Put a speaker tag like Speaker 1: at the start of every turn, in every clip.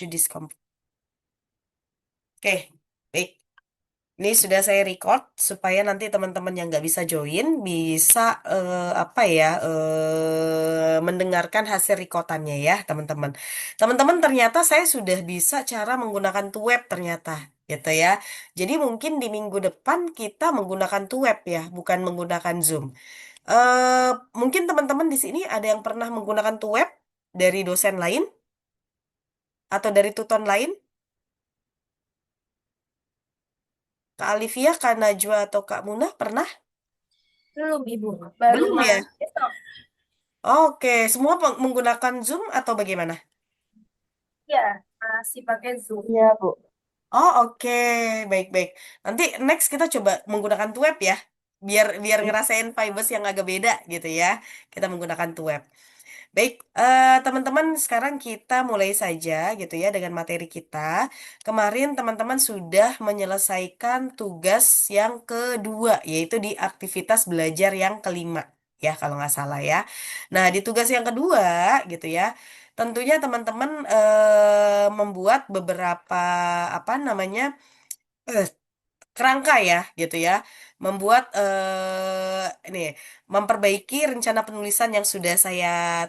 Speaker 1: to this Oke, baik. Ini sudah saya record supaya nanti teman-teman yang nggak bisa join bisa apa ya mendengarkan hasil recordannya ya teman-teman. Teman-teman ternyata saya sudah bisa cara menggunakan Tuweb ternyata gitu ya. Jadi mungkin di minggu depan kita menggunakan Tuweb ya, bukan menggunakan Zoom. eh Mungkin teman-teman di sini ada yang pernah menggunakan Tuweb dari dosen lain atau dari tutor lain? Kak Alivia, Kak Najwa atau Kak Munah pernah?
Speaker 2: Belum, Ibu. Baru
Speaker 1: Belum
Speaker 2: mau
Speaker 1: ya?
Speaker 2: besok.
Speaker 1: Oke, semua menggunakan Zoom atau bagaimana?
Speaker 2: Ya, masih pakai Zoom. Ya, Bu.
Speaker 1: Oh, oke. Baik-baik. Nanti next kita coba menggunakan Tuweb ya. Biar biar ngerasain vibes yang agak beda gitu ya. Kita menggunakan Tuweb. Baik, teman-teman, sekarang kita mulai saja gitu ya dengan materi kita. Kemarin teman-teman sudah menyelesaikan tugas yang kedua, yaitu di aktivitas belajar yang kelima, ya kalau nggak salah ya. Nah, di tugas yang kedua gitu ya, tentunya teman-teman membuat beberapa apa namanya eh, kerangka ya gitu ya, membuat ini memperbaiki rencana penulisan yang sudah saya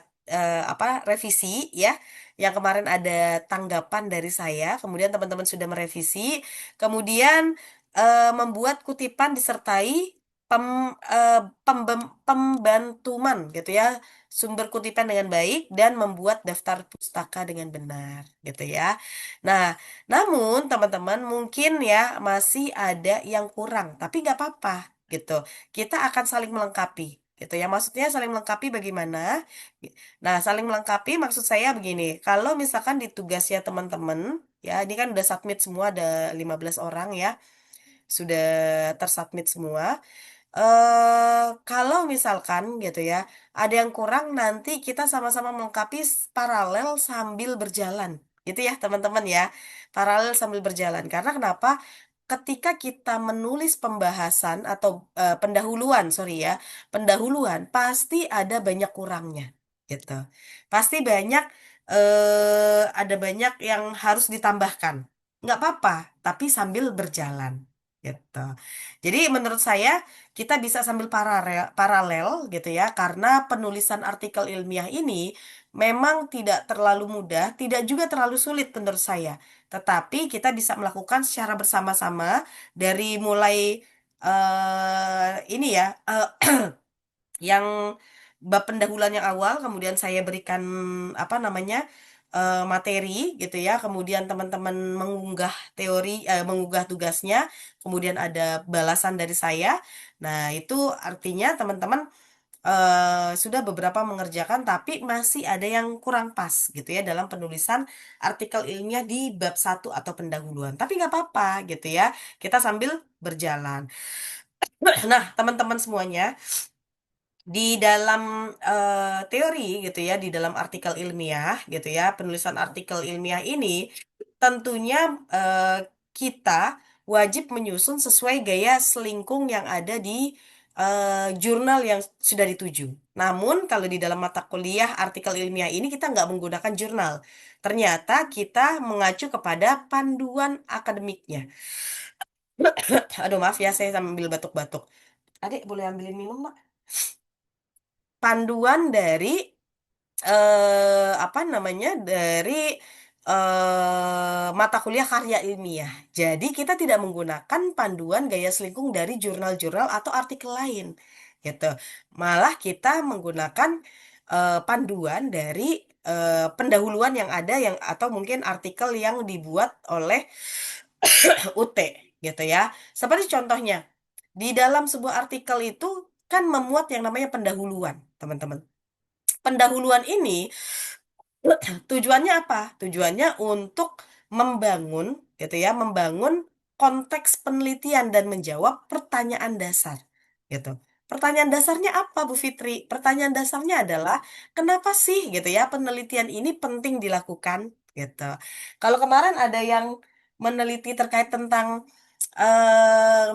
Speaker 1: apa revisi ya, yang kemarin ada tanggapan dari saya, kemudian teman-teman sudah merevisi, kemudian membuat kutipan disertai pem, eh, pembantuman gitu ya, sumber kutipan dengan baik dan membuat daftar pustaka dengan benar gitu ya. Nah, namun teman-teman mungkin ya masih ada yang kurang, tapi nggak apa-apa gitu. Kita akan saling melengkapi gitu ya. Maksudnya saling melengkapi bagaimana? Nah, saling melengkapi maksud saya begini. Kalau misalkan di tugasnya teman-teman, ya ini kan udah submit semua ada 15 orang ya. Sudah tersubmit semua. Kalau misalkan gitu ya, ada yang kurang nanti kita sama-sama melengkapi paralel sambil berjalan. Gitu ya, teman-teman ya. Paralel sambil berjalan. Karena kenapa? Ketika kita menulis pembahasan atau pendahuluan, sorry ya, pendahuluan pasti ada banyak kurangnya. Gitu. Pasti banyak ada banyak yang harus ditambahkan. Nggak apa-apa, tapi sambil berjalan. Gitu. Jadi menurut saya kita bisa sambil paralel gitu ya, karena penulisan artikel ilmiah ini memang tidak terlalu mudah, tidak juga terlalu sulit menurut saya. Tetapi kita bisa melakukan secara bersama-sama dari mulai ini ya, yang bab pendahuluan yang awal, kemudian saya berikan apa namanya materi gitu ya, kemudian teman-teman mengunggah teori, mengunggah tugasnya, kemudian ada balasan dari saya. Nah, itu artinya teman-teman sudah beberapa mengerjakan, tapi masih ada yang kurang pas gitu ya dalam penulisan artikel ilmiah di bab satu atau pendahuluan. Tapi nggak apa-apa gitu ya, kita sambil berjalan. Nah, teman-teman semuanya, di dalam teori gitu ya, di dalam artikel ilmiah gitu ya, penulisan artikel ilmiah ini tentunya eh, kita wajib menyusun sesuai gaya selingkung yang ada di jurnal yang sudah dituju. Namun kalau di dalam mata kuliah artikel ilmiah ini kita nggak menggunakan jurnal. Ternyata kita mengacu kepada panduan akademiknya. Aduh maaf ya, saya sambil batuk-batuk. Adik boleh ambilin minum, Mak? Panduan dari apa namanya dari mata kuliah karya ilmiah. Jadi kita tidak menggunakan panduan gaya selingkung dari jurnal-jurnal atau artikel lain, gitu. Malah kita menggunakan panduan dari pendahuluan yang ada yang atau mungkin artikel yang dibuat oleh UT, gitu ya. Seperti contohnya di dalam sebuah artikel itu kan memuat yang namanya pendahuluan, teman-teman. Pendahuluan ini tujuannya apa? Tujuannya untuk membangun, gitu ya, membangun konteks penelitian dan menjawab pertanyaan dasar, gitu. Pertanyaan dasarnya apa, Bu Fitri? Pertanyaan dasarnya adalah kenapa sih, gitu ya, penelitian ini penting dilakukan, gitu. Kalau kemarin ada yang meneliti terkait tentang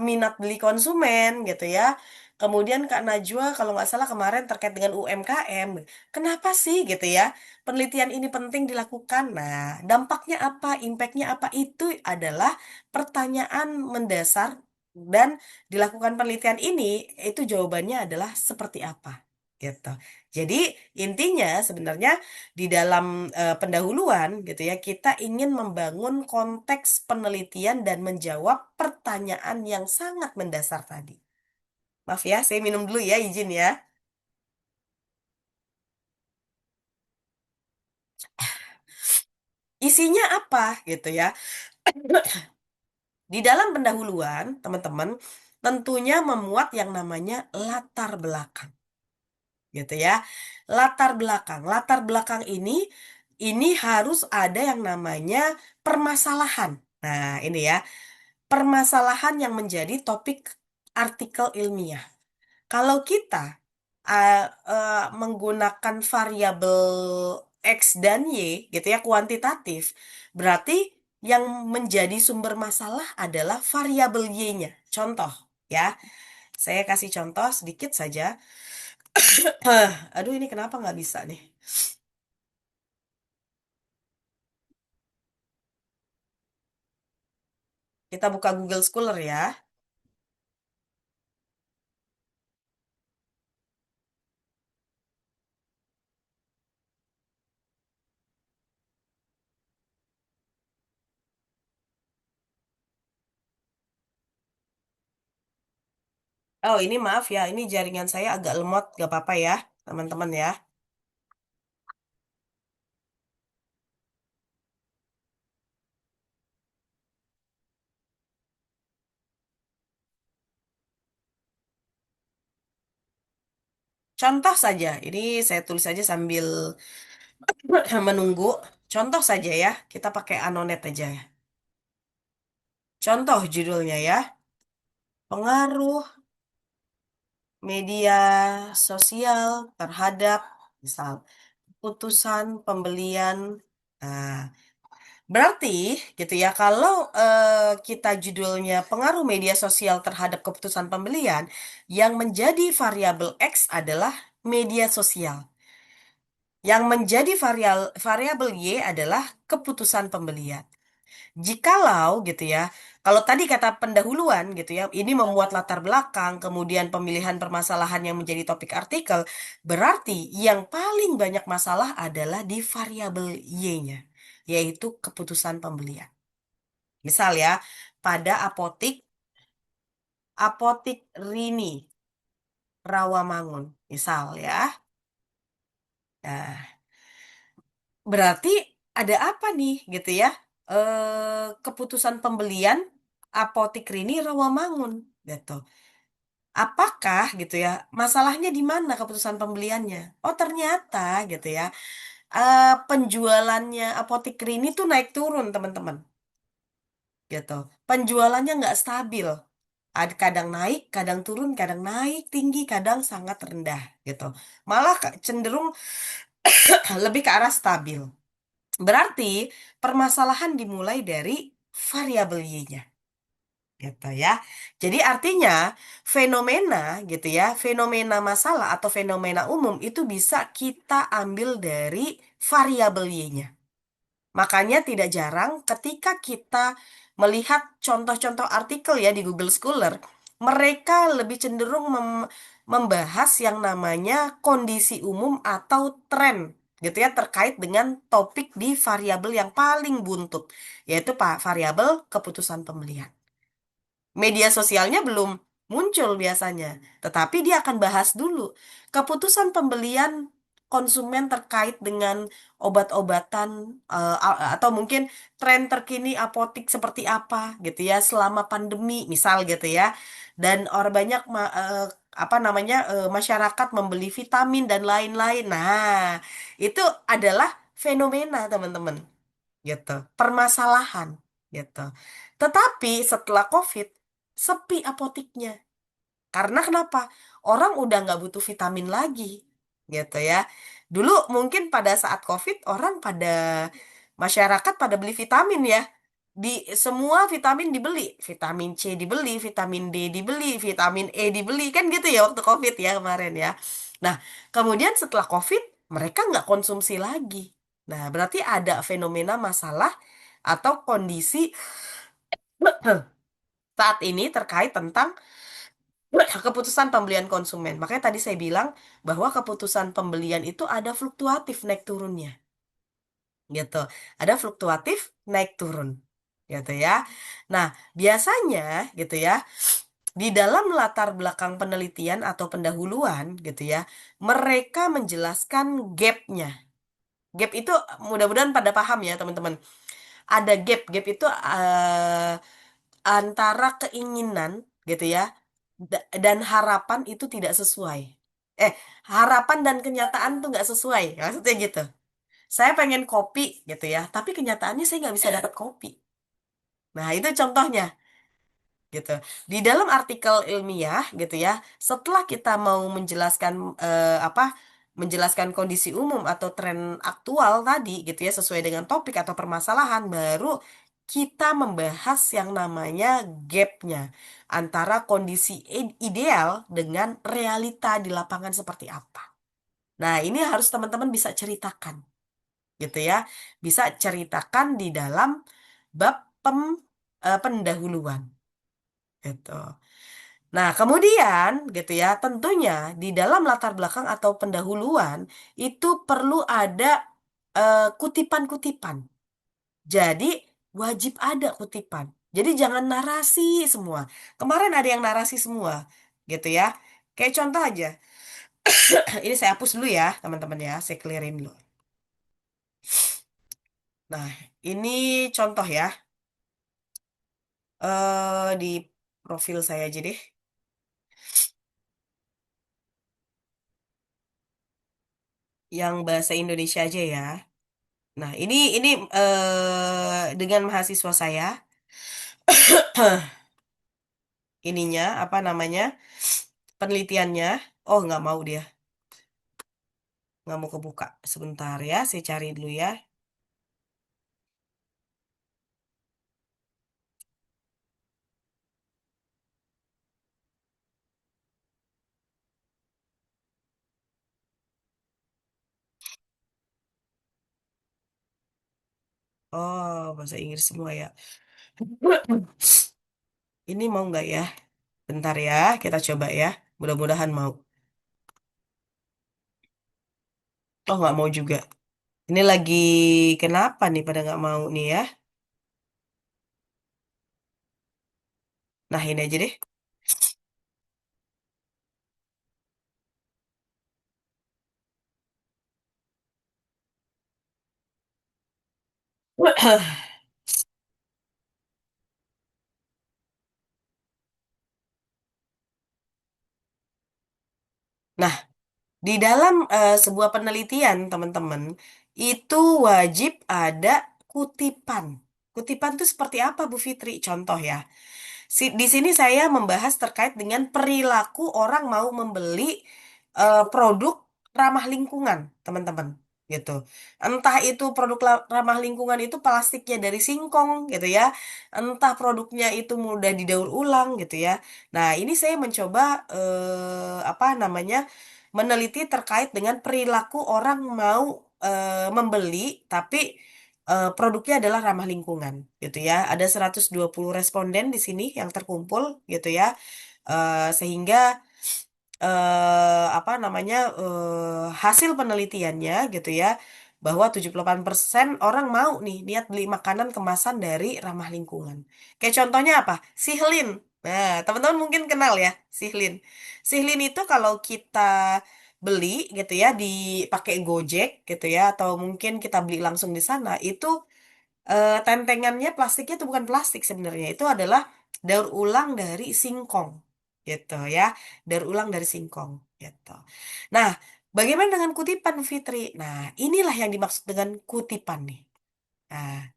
Speaker 1: minat beli konsumen, gitu ya. Kemudian Kak Najwa kalau nggak salah kemarin terkait dengan UMKM. Kenapa sih gitu ya? Penelitian ini penting dilakukan. Nah, dampaknya apa? Impactnya apa? Itu adalah pertanyaan mendasar dan dilakukan penelitian ini itu jawabannya adalah seperti apa? Gitu. Jadi intinya sebenarnya di dalam pendahuluan gitu ya kita ingin membangun konteks penelitian dan menjawab pertanyaan yang sangat mendasar tadi. Maaf ya, saya minum dulu ya, izin ya. Isinya apa gitu ya? Di dalam pendahuluan, teman-teman, tentunya memuat yang namanya latar belakang, gitu ya. Latar belakang ini harus ada yang namanya permasalahan. Nah, ini ya, permasalahan yang menjadi topik artikel ilmiah. Kalau kita menggunakan variabel X dan Y, gitu ya, kuantitatif, berarti yang menjadi sumber masalah adalah variabel Y-nya. Contoh, ya, saya kasih contoh sedikit saja. Aduh, ini kenapa nggak bisa nih? Kita buka Google Scholar ya. Oh, ini maaf ya, ini jaringan saya agak lemot, gak apa-apa ya, teman-teman ya. Contoh saja, ini saya tulis saja sambil menunggu. Contoh saja ya, kita pakai Anonet aja ya. Contoh judulnya ya, pengaruh media sosial terhadap misal putusan pembelian. Nah, berarti gitu ya, kalau kita judulnya pengaruh media sosial terhadap keputusan pembelian, yang menjadi variabel X adalah media sosial. Yang menjadi variabel Y adalah keputusan pembelian. Jikalau gitu ya, kalau tadi kata pendahuluan gitu ya, ini memuat latar belakang, kemudian pemilihan permasalahan yang menjadi topik artikel, berarti yang paling banyak masalah adalah di variabel Y-nya, yaitu keputusan pembelian. Misal ya, pada apotik Rini Rawamangun, misal ya. Nah, berarti ada apa nih gitu ya? Keputusan pembelian Apotik Rini Rawamangun gitu. Apakah gitu ya? Masalahnya di mana keputusan pembeliannya? Oh, ternyata gitu ya. Penjualannya Apotik Rini tuh naik turun, teman-teman. Gitu. Penjualannya nggak stabil. Kadang naik, kadang turun, kadang naik tinggi, kadang sangat rendah gitu. Malah cenderung lebih ke arah stabil. Berarti permasalahan dimulai dari variabel Y-nya, gitu ya. Jadi artinya fenomena gitu ya, fenomena masalah atau fenomena umum itu bisa kita ambil dari variabel Y-nya. Makanya tidak jarang ketika kita melihat contoh-contoh artikel ya di Google Scholar, mereka lebih cenderung membahas yang namanya kondisi umum atau tren gitu ya terkait dengan topik di variabel yang paling buntut, yaitu Pak variabel keputusan pembelian. Media sosialnya belum muncul biasanya, tetapi dia akan bahas dulu keputusan pembelian konsumen terkait dengan obat-obatan atau mungkin tren terkini apotik seperti apa gitu ya selama pandemi misal gitu ya. Dan orang banyak apa namanya masyarakat membeli vitamin dan lain-lain. Nah, itu adalah fenomena, teman-teman, gitu. Permasalahan, gitu. Tetapi setelah COVID, sepi apotiknya. Karena kenapa? Orang udah nggak butuh vitamin lagi, gitu ya. Dulu mungkin pada saat COVID, orang pada masyarakat pada beli vitamin ya. di semua vitamin dibeli, vitamin C dibeli, vitamin D dibeli, vitamin E dibeli, kan gitu ya waktu COVID ya kemarin ya. Nah, kemudian setelah COVID mereka nggak konsumsi lagi. Nah, berarti ada fenomena masalah atau kondisi saat ini terkait tentang keputusan pembelian konsumen. Makanya tadi saya bilang bahwa keputusan pembelian itu ada fluktuatif naik turunnya, gitu. Ada fluktuatif naik turun, gitu ya. Nah, biasanya gitu ya, di dalam latar belakang penelitian atau pendahuluan gitu ya, mereka menjelaskan gapnya. Gap itu mudah-mudahan pada paham ya teman-teman. Ada gap, gap itu antara keinginan gitu ya dan harapan itu tidak sesuai. Eh, harapan dan kenyataan tuh nggak sesuai, maksudnya gitu. Saya pengen kopi gitu ya, tapi kenyataannya saya nggak bisa dapat kopi. Nah, itu contohnya gitu. Di dalam artikel ilmiah gitu ya, setelah kita mau menjelaskan apa menjelaskan kondisi umum atau tren aktual tadi gitu ya sesuai dengan topik atau permasalahan, baru kita membahas yang namanya gapnya antara kondisi ideal dengan realita di lapangan seperti apa. Nah, ini harus teman-teman bisa ceritakan gitu ya. Bisa ceritakan di dalam bab pendahuluan gitu. Nah, kemudian gitu ya, tentunya di dalam latar belakang atau pendahuluan itu perlu ada kutipan-kutipan. Jadi wajib ada kutipan. Jadi jangan narasi semua. Kemarin ada yang narasi semua, gitu ya. Kayak contoh aja. Ini saya hapus dulu ya, teman-teman ya. Saya clearin dulu. Nah, ini contoh ya. Di profil saya aja deh. Yang bahasa Indonesia aja ya. Nah, ini dengan mahasiswa saya ininya apa namanya? Penelitiannya. Oh, nggak mau dia. Nggak mau kebuka. Sebentar ya, saya cari dulu ya. Oh, bahasa Inggris semua ya. Ini mau nggak ya? Bentar ya, kita coba ya. Mudah-mudahan mau. Oh, nggak mau juga. Ini lagi kenapa nih pada nggak mau nih ya? Nah, ini aja deh. Nah, di dalam sebuah penelitian, teman-teman, itu wajib ada kutipan. Kutipan itu seperti apa, Bu Fitri? Contoh ya. Di sini saya membahas terkait dengan perilaku orang mau membeli produk ramah lingkungan, teman-teman. Gitu. Entah itu produk ramah lingkungan itu plastiknya dari singkong gitu ya. Entah produknya itu mudah didaur ulang gitu ya. Nah, ini saya mencoba apa namanya? Meneliti terkait dengan perilaku orang mau membeli tapi produknya adalah ramah lingkungan gitu ya. Ada 120 responden di sini yang terkumpul gitu ya. Sehingga apa namanya hasil penelitiannya gitu ya bahwa 78% orang mau nih niat beli makanan kemasan dari ramah lingkungan. Kayak contohnya apa? Sihlin. Nah, teman-teman mungkin kenal ya, Sihlin. Sihlin itu kalau kita beli gitu ya dipakai Gojek gitu ya atau mungkin kita beli langsung di sana itu tentengannya plastiknya itu bukan plastik sebenarnya itu adalah daur ulang dari singkong gitu ya daur ulang dari singkong gitu. Nah, bagaimana dengan kutipan Fitri? Nah, inilah yang dimaksud dengan kutipan nih. Nah,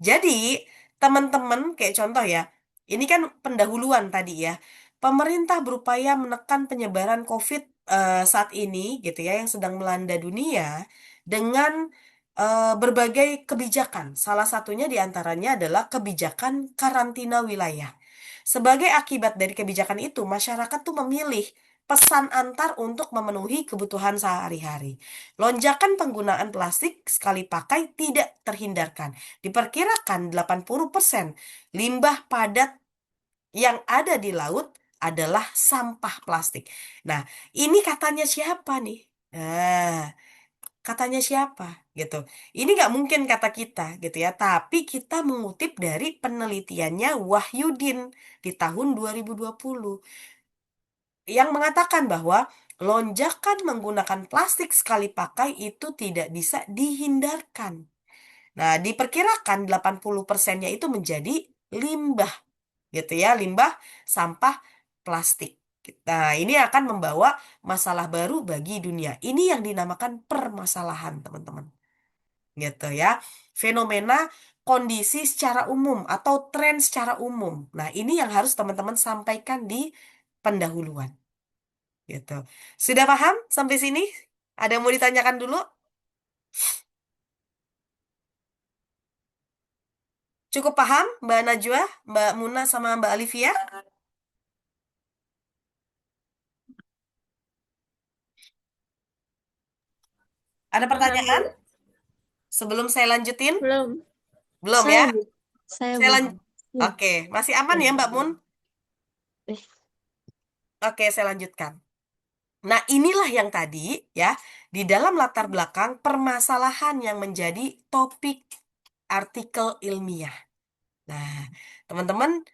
Speaker 1: jadi teman-teman kayak contoh ya, ini kan pendahuluan tadi ya. Pemerintah berupaya menekan penyebaran COVID saat ini gitu ya yang sedang melanda dunia dengan berbagai kebijakan. Salah satunya diantaranya adalah kebijakan karantina wilayah. Sebagai akibat dari kebijakan itu, masyarakat tuh memilih pesan antar untuk memenuhi kebutuhan sehari-hari. Lonjakan penggunaan plastik sekali pakai tidak terhindarkan. Diperkirakan 80% limbah padat yang ada di laut adalah sampah plastik. Nah, ini katanya siapa nih? Nah, katanya siapa gitu. Ini nggak mungkin kata kita gitu ya, tapi kita mengutip dari penelitiannya Wahyudin di tahun 2020 yang mengatakan bahwa lonjakan menggunakan plastik sekali pakai itu tidak bisa dihindarkan. Nah, diperkirakan 80%-nya itu menjadi limbah gitu ya, limbah sampah plastik. Nah, ini akan membawa masalah baru bagi dunia. Ini yang dinamakan permasalahan, teman-teman. Gitu ya. Fenomena kondisi secara umum atau tren secara umum. Nah, ini yang harus teman-teman sampaikan di pendahuluan. Gitu. Sudah paham sampai sini? Ada yang mau ditanyakan dulu? Cukup paham, Mbak Najwa, Mbak Muna, sama Mbak Alivia? Ada
Speaker 2: Paham,
Speaker 1: pertanyaan
Speaker 2: Bu.
Speaker 1: sebelum saya lanjutin?
Speaker 2: Belum.
Speaker 1: Belum ya?
Speaker 2: Saya, Bu. Saya
Speaker 1: Saya
Speaker 2: belum.
Speaker 1: lanjut.
Speaker 2: Ya.
Speaker 1: Oke, masih aman ya Mbak Mun?
Speaker 2: Eh,
Speaker 1: Oke, saya lanjutkan. Nah, inilah yang tadi ya, di dalam latar belakang permasalahan yang menjadi topik artikel ilmiah. Nah, teman-teman,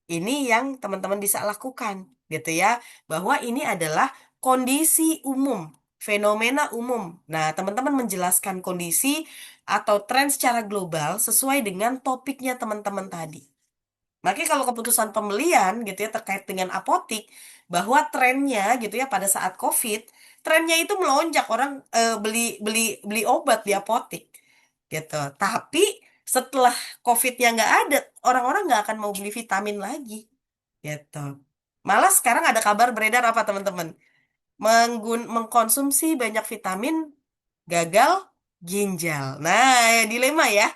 Speaker 1: ini yang teman-teman bisa lakukan, gitu ya, bahwa ini adalah kondisi umum, fenomena umum. Nah, teman-teman menjelaskan kondisi atau tren secara global sesuai dengan topiknya teman-teman tadi. Makanya kalau keputusan pembelian gitu ya terkait dengan apotik bahwa trennya gitu ya pada saat COVID, trennya itu melonjak orang beli beli beli obat di apotik gitu. Tapi setelah COVID-nya nggak ada, orang-orang nggak akan mau beli vitamin lagi gitu. Malah sekarang ada kabar beredar apa teman-teman? Mengkonsumsi banyak vitamin gagal ginjal. Nah, dilema ya.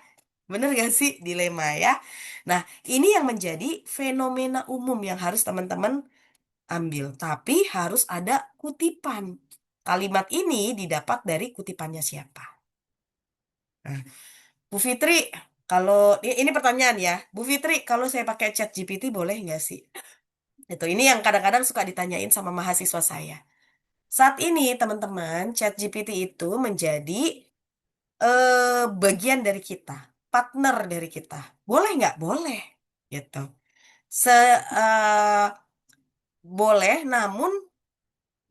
Speaker 1: Bener gak sih dilema ya? Nah, ini yang menjadi fenomena umum yang harus teman-teman ambil. Tapi harus ada kutipan. Kalimat ini didapat dari kutipannya siapa? Nah, Bu Fitri, kalau ini pertanyaan ya, Bu Fitri, kalau saya pakai chat GPT boleh nggak sih? Ini yang kadang-kadang suka ditanyain sama mahasiswa saya. Saat ini, teman-teman, chat GPT itu menjadi bagian dari kita, partner dari kita. Boleh nggak? Boleh. Gitu. Se eh, boleh, namun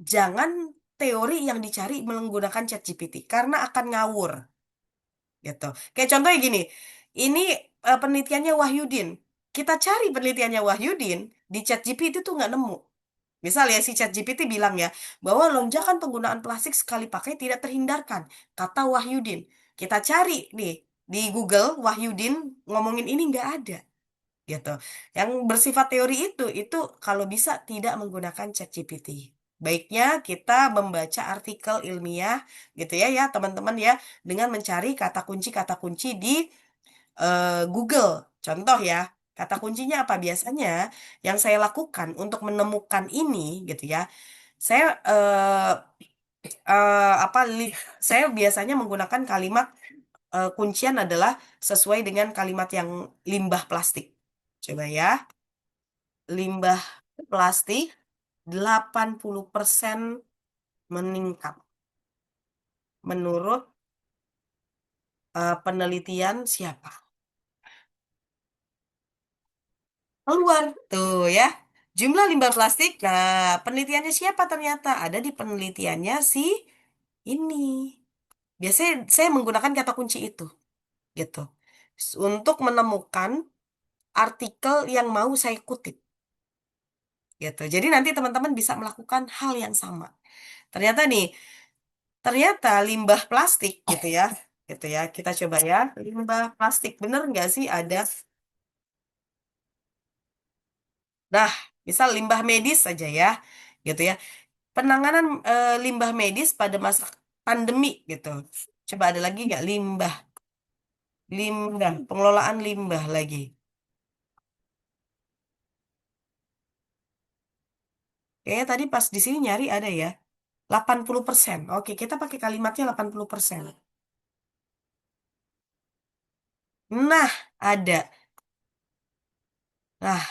Speaker 1: jangan teori yang dicari menggunakan ChatGPT karena akan ngawur gitu. Kayak contohnya gini, ini penelitiannya Wahyudin. Kita cari penelitiannya Wahyudin di ChatGPT itu nggak nemu. Misal ya si ChatGPT bilang ya bahwa lonjakan penggunaan plastik sekali pakai tidak terhindarkan, kata Wahyudin. Kita cari nih di Google Wahyudin ngomongin ini nggak ada gitu. Yang bersifat teori itu kalau bisa tidak menggunakan ChatGPT. Baiknya kita membaca artikel ilmiah gitu ya teman-teman ya dengan mencari kata kunci di Google. Contoh ya, kata kuncinya apa biasanya yang saya lakukan untuk menemukan ini gitu ya. Saya apa saya biasanya menggunakan kalimat kuncian adalah sesuai dengan kalimat yang limbah plastik. Coba ya. Limbah plastik 80% meningkat menurut penelitian siapa? Keluar tuh ya. Jumlah limbah plastik. Nah, penelitiannya siapa ternyata? Ada di penelitiannya si ini. Biasanya saya menggunakan kata kunci itu gitu. Untuk menemukan artikel yang mau saya kutip gitu. Jadi nanti teman-teman bisa melakukan hal yang sama. Ternyata nih, ternyata limbah plastik gitu ya. Kita coba ya, limbah plastik bener nggak sih ada? Nah, misal limbah medis saja ya, gitu ya. Penanganan limbah medis pada masa pandemi gitu. Coba ada lagi nggak? Limbah. Limbah. Pengelolaan limbah lagi. Kayaknya tadi pas di sini nyari ada ya. 80%. Oke, kita pakai kalimatnya 80%. Nah, ada. Nah,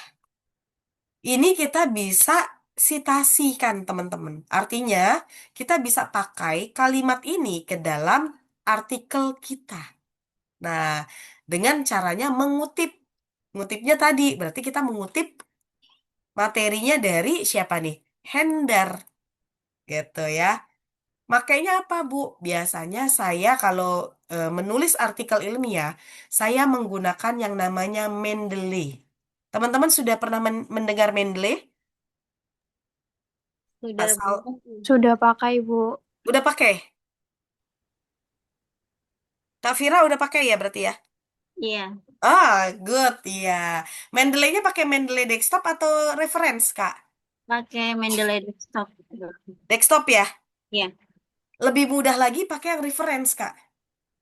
Speaker 1: ini kita bisa sitasikan, teman-teman. Artinya, kita bisa pakai kalimat ini ke dalam artikel kita. Nah, dengan caranya mengutip. Ngutipnya tadi, berarti kita mengutip materinya dari siapa nih? Hendar, gitu ya. Makanya apa, Bu? Biasanya saya kalau menulis artikel ilmiah, saya menggunakan yang namanya Mendeley. Teman-teman sudah pernah mendengar Mendeley?
Speaker 2: Sudah
Speaker 1: Asal
Speaker 2: Bu. Sudah pakai Bu.
Speaker 1: udah pakai? Kak Vira udah pakai ya berarti ya?
Speaker 2: Iya,
Speaker 1: Ah, good, iya. Mendeley-nya pakai Mendeley desktop atau reference, Kak?
Speaker 2: pakai Mendeley desktop.
Speaker 1: Desktop ya?
Speaker 2: Iya,
Speaker 1: Lebih mudah lagi pakai yang reference, Kak.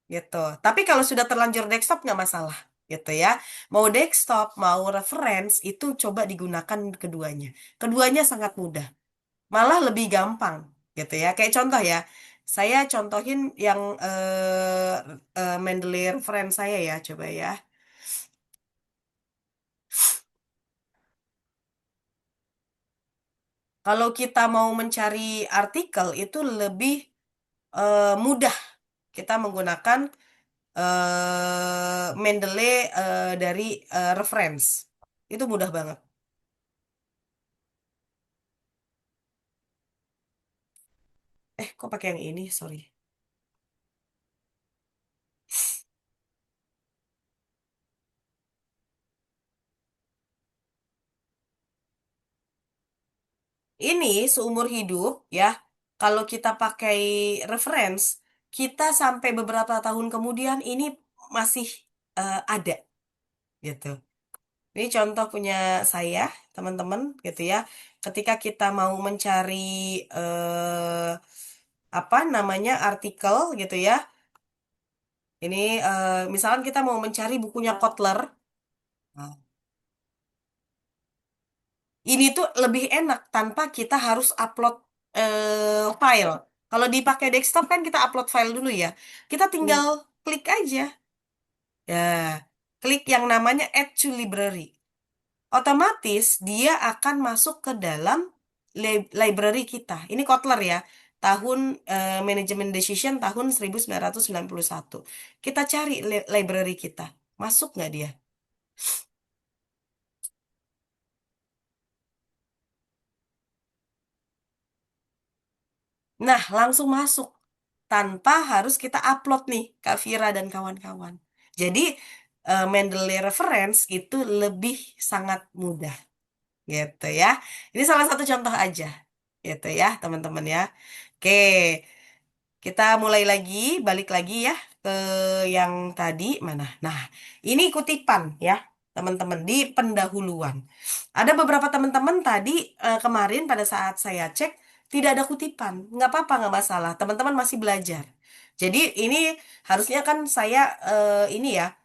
Speaker 1: Gitu. Tapi kalau sudah terlanjur desktop nggak masalah, gitu ya. Mau desktop, mau reference, itu coba digunakan keduanya. Keduanya sangat mudah, malah lebih gampang, gitu ya. Kayak contoh ya, saya contohin yang Mendeley reference saya ya, coba ya. Kalau kita mau mencari artikel itu lebih mudah. Kita menggunakan Mendeley dari reference. Itu mudah banget. Kok pakai yang ini? Sorry. Ini seumur hidup ya. Kalau kita pakai reference, kita sampai beberapa tahun kemudian ini masih ada gitu. Ini contoh punya saya, teman-teman, gitu ya. Ketika kita mau mencari apa namanya artikel gitu ya. Ini misalkan kita mau mencari bukunya Kotler. Nah, ini tuh lebih enak tanpa kita harus upload file. Kalau dipakai desktop kan kita upload file dulu ya. Kita
Speaker 2: iya,
Speaker 1: tinggal klik aja. Ya, klik yang namanya Add to Library. Otomatis dia akan masuk ke dalam library kita. Ini Kotler ya. Tahun Management Decision tahun 1991. Kita cari library kita. Masuk nggak dia? Nah, langsung masuk tanpa harus kita upload nih, Kak Vira dan kawan-kawan. Jadi, Mendeley Reference itu lebih sangat mudah, gitu ya. Ini salah satu contoh aja, gitu ya, teman-teman ya. Oke, kita mulai lagi, balik lagi ya ke yang tadi mana. Nah, ini kutipan ya, teman-teman di pendahuluan. Ada beberapa teman-teman tadi kemarin pada saat saya cek tidak ada kutipan. Nggak apa-apa, nggak masalah. Teman-teman masih belajar. Jadi ini harusnya kan saya ini ya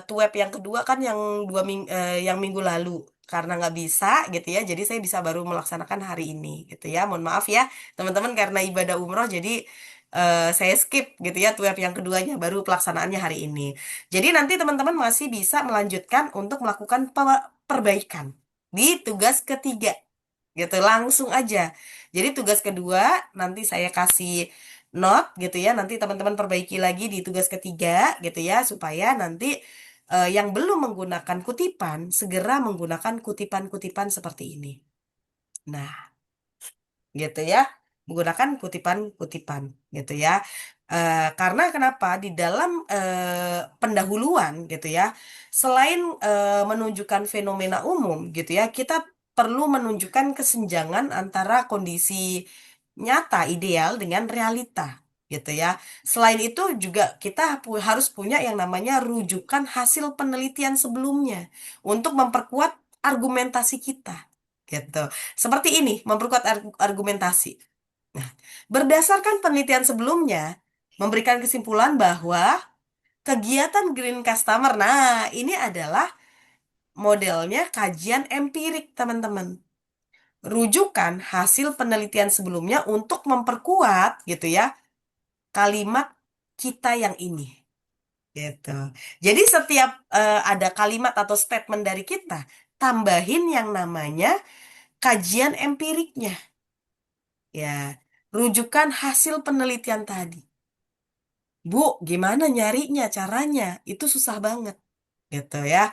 Speaker 1: web yang kedua kan yang yang minggu lalu karena nggak bisa gitu ya. Jadi saya bisa baru melaksanakan hari ini gitu ya. Mohon maaf ya teman-teman karena ibadah umroh jadi saya skip gitu ya web yang keduanya baru pelaksanaannya hari ini. Jadi nanti teman-teman masih bisa melanjutkan untuk melakukan perbaikan di tugas ketiga gitu langsung aja. Jadi tugas kedua nanti saya kasih note gitu ya. Nanti teman-teman perbaiki lagi di tugas ketiga gitu ya supaya nanti yang belum menggunakan kutipan segera menggunakan kutipan-kutipan seperti ini. Nah, gitu ya, menggunakan kutipan-kutipan gitu ya. Karena kenapa di dalam pendahuluan gitu ya, selain menunjukkan fenomena umum gitu ya, kita perlu menunjukkan kesenjangan antara kondisi nyata ideal dengan realita gitu ya. Selain itu juga kita harus punya yang namanya rujukan hasil penelitian sebelumnya untuk memperkuat argumentasi kita gitu. Seperti ini, memperkuat argumentasi. Nah, berdasarkan penelitian sebelumnya, memberikan kesimpulan bahwa kegiatan green customer, nah ini adalah modelnya kajian empirik, teman-teman. Rujukan hasil penelitian sebelumnya untuk memperkuat gitu ya kalimat kita yang ini. Gitu. Jadi setiap ada kalimat atau statement dari kita, tambahin yang namanya kajian empiriknya. Ya, rujukan hasil penelitian tadi. Bu, gimana nyarinya caranya? Itu susah banget. Gitu ya.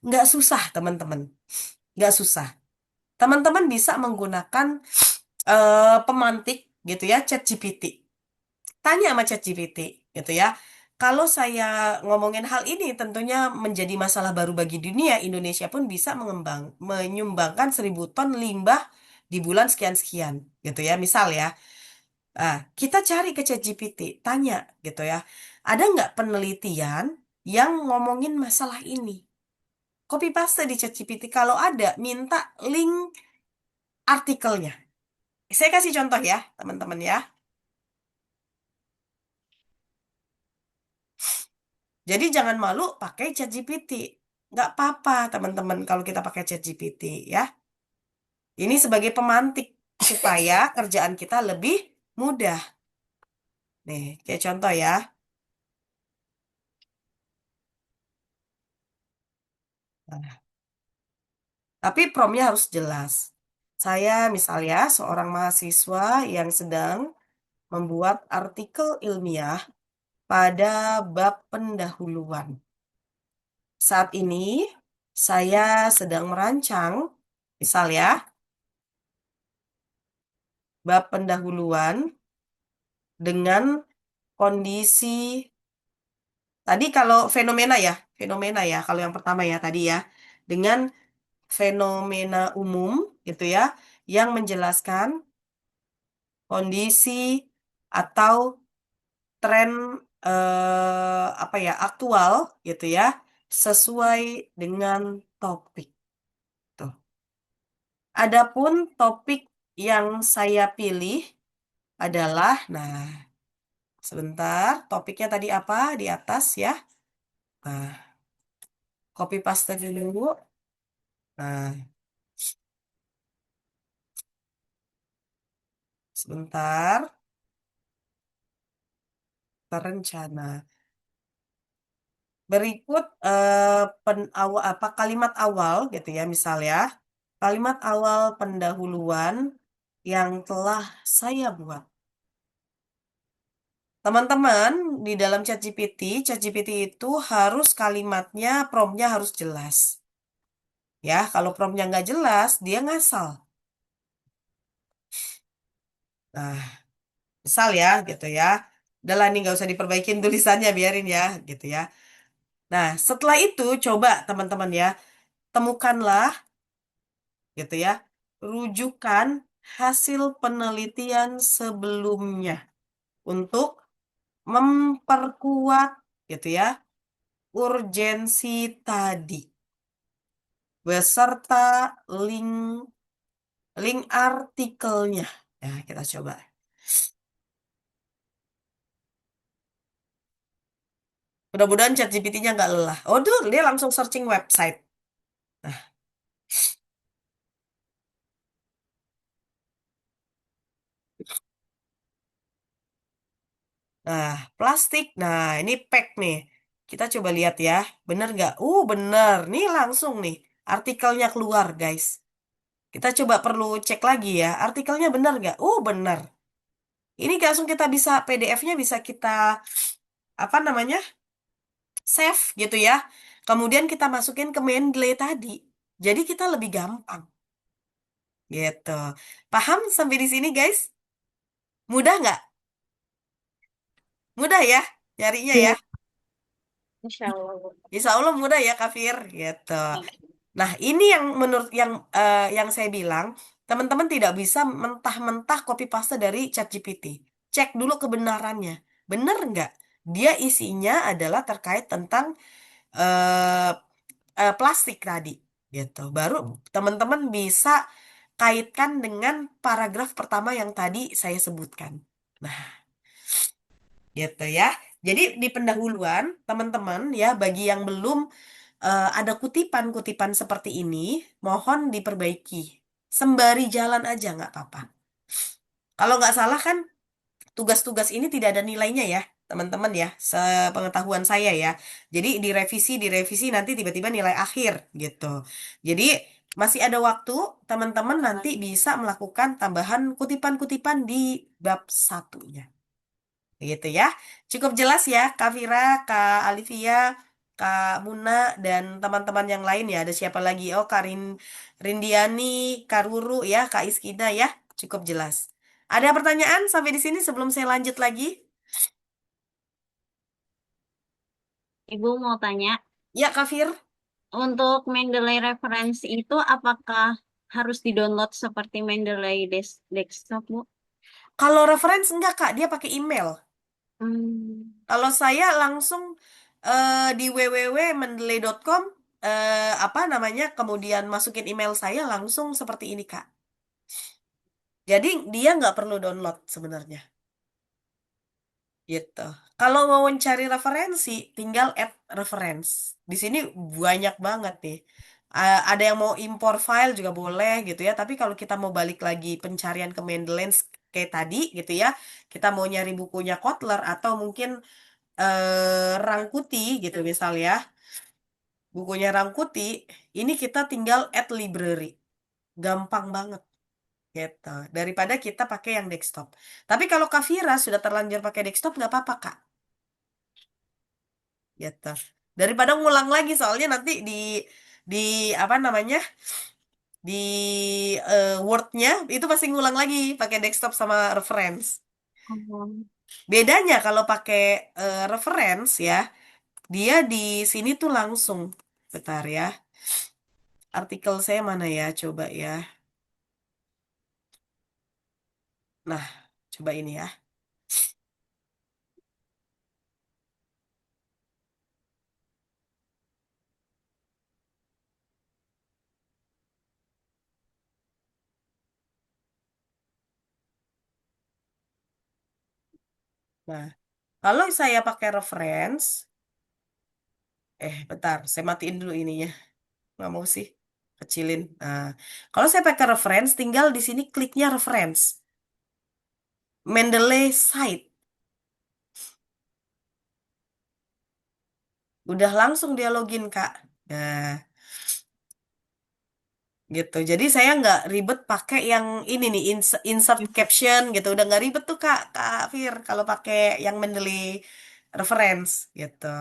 Speaker 1: Nggak susah, teman-teman. Nggak susah. Teman-teman bisa menggunakan pemantik gitu ya, ChatGPT. Tanya sama ChatGPT gitu ya. Kalau saya ngomongin hal ini tentunya menjadi masalah baru bagi dunia. Indonesia pun bisa menyumbangkan 1.000 ton limbah di bulan sekian-sekian gitu ya. Misal ya, kita cari ke ChatGPT, tanya gitu ya. Ada nggak penelitian yang ngomongin masalah ini? Copy paste di ChatGPT. Kalau ada, minta link artikelnya. Saya kasih contoh ya, teman-teman ya. Jadi jangan malu pakai ChatGPT. Nggak apa-apa, teman-teman, kalau kita pakai ChatGPT ya. Ini sebagai pemantik supaya kerjaan kita lebih mudah. Nih, kayak contoh ya. Nah, tapi promnya harus jelas. Saya misalnya seorang mahasiswa yang sedang membuat artikel ilmiah pada bab pendahuluan. Saat ini saya sedang merancang, misal ya, bab pendahuluan dengan kondisi tadi kalau fenomena ya, kalau yang pertama ya tadi ya, dengan fenomena umum gitu ya, yang menjelaskan kondisi atau tren apa ya aktual gitu ya, sesuai dengan topik. Tuh. Adapun topik yang saya pilih adalah, nah, sebentar, topiknya tadi apa di atas ya? Nah, copy paste dulu. Nah, sebentar, terencana. Berikut apa kalimat awal gitu ya, misalnya kalimat awal pendahuluan yang telah saya buat. Teman-teman, di dalam ChatGPT itu harus kalimatnya, promptnya harus jelas. Ya, kalau promptnya nggak jelas, dia ngasal. Nah, misal ya, gitu ya. Udah lah, ini nggak usah diperbaikin tulisannya, biarin ya, gitu ya. Nah, setelah itu coba teman-teman ya, temukanlah gitu ya, rujukan hasil penelitian sebelumnya untuk memperkuat gitu ya, urgensi tadi beserta link link artikelnya. Ya, kita coba. Mudah-mudahan ChatGPT-nya nggak lelah. Oh, tuh, dia langsung searching website. Nah, nah, plastik. Nah, ini pack nih. Kita coba lihat ya. Bener nggak? Bener. Nih langsung nih. Artikelnya keluar, guys. Kita coba perlu cek lagi ya. Artikelnya bener nggak? Bener. Ini langsung kita bisa, PDF-nya bisa kita, apa namanya, save gitu ya. Kemudian kita masukin ke Mendeley tadi. Jadi kita lebih gampang. Gitu. Paham sampai di sini, guys? Mudah nggak? Mudah ya nyarinya ya.
Speaker 2: Iya, Insya Allah.
Speaker 1: Insya Allah mudah ya, Kafir. Gitu. Nah, ini yang menurut yang saya bilang, teman-teman tidak bisa mentah-mentah copy paste dari ChatGPT. Cek dulu kebenarannya. Bener nggak? Dia isinya adalah terkait tentang eh, plastik tadi. Gitu. Baru teman-teman bisa kaitkan dengan paragraf pertama yang tadi saya sebutkan. Nah, gitu ya. Jadi di pendahuluan, teman-teman ya, bagi yang belum ada kutipan-kutipan seperti ini, mohon diperbaiki. Sembari jalan aja nggak apa-apa. Kalau nggak salah kan tugas-tugas ini tidak ada nilainya ya, teman-teman ya, sepengetahuan saya ya. Jadi direvisi nanti tiba-tiba nilai akhir gitu. Jadi masih ada waktu, teman-teman nanti bisa melakukan tambahan kutipan-kutipan di bab satunya. Gitu ya. Cukup jelas ya, Kak Vira, Kak Alivia, Kak Muna, dan teman-teman yang lain ya. Ada siapa lagi? Oh, Rindiani, Kak Ruru ya, Kak Iskina ya. Cukup jelas. Ada pertanyaan sampai di sini sebelum saya lanjut lagi?
Speaker 3: Ibu mau tanya,
Speaker 1: Ya, Kak Fir.
Speaker 3: untuk Mendeley referensi itu apakah harus di-download seperti Mendeley desktop, Bu?
Speaker 1: Kalau reference enggak, Kak, dia pakai email.
Speaker 3: Hmm.
Speaker 1: Kalau saya langsung di www.mendeley.com apa namanya, kemudian masukin email saya langsung seperti ini, Kak. Jadi dia nggak perlu download sebenarnya. Gitu. Kalau mau mencari referensi, tinggal add reference. Di sini banyak banget nih. Ada yang mau import file juga boleh gitu ya. Tapi kalau kita mau balik lagi pencarian ke Mendeley kayak tadi gitu ya, kita mau nyari bukunya Kotler atau mungkin Rangkuti gitu misalnya, bukunya Rangkuti, ini kita tinggal add library. Gampang banget gitu. Daripada kita pakai yang desktop. Tapi kalau Kavira sudah terlanjur pakai desktop nggak apa-apa, Kak. Gitu. Daripada ngulang lagi soalnya nanti di apa namanya? Di Word-nya itu pasti ngulang lagi pakai desktop sama reference.
Speaker 3: Oh.
Speaker 1: Bedanya kalau pakai reference ya, dia di sini tuh langsung. Bentar ya. Artikel saya mana ya? Coba ya. Nah, coba ini ya. Nah, kalau saya pakai reference, bentar, saya matiin dulu ininya. Nggak mau sih, kecilin. Nah, kalau saya pakai reference, tinggal di sini kliknya reference. Mendeley site. Udah langsung dia login, Kak. Nah, gitu. Jadi saya nggak ribet pakai yang ini nih, insert caption gitu. Udah nggak ribet tuh, Kak Fir, kalau pakai yang Mendeley reference gitu.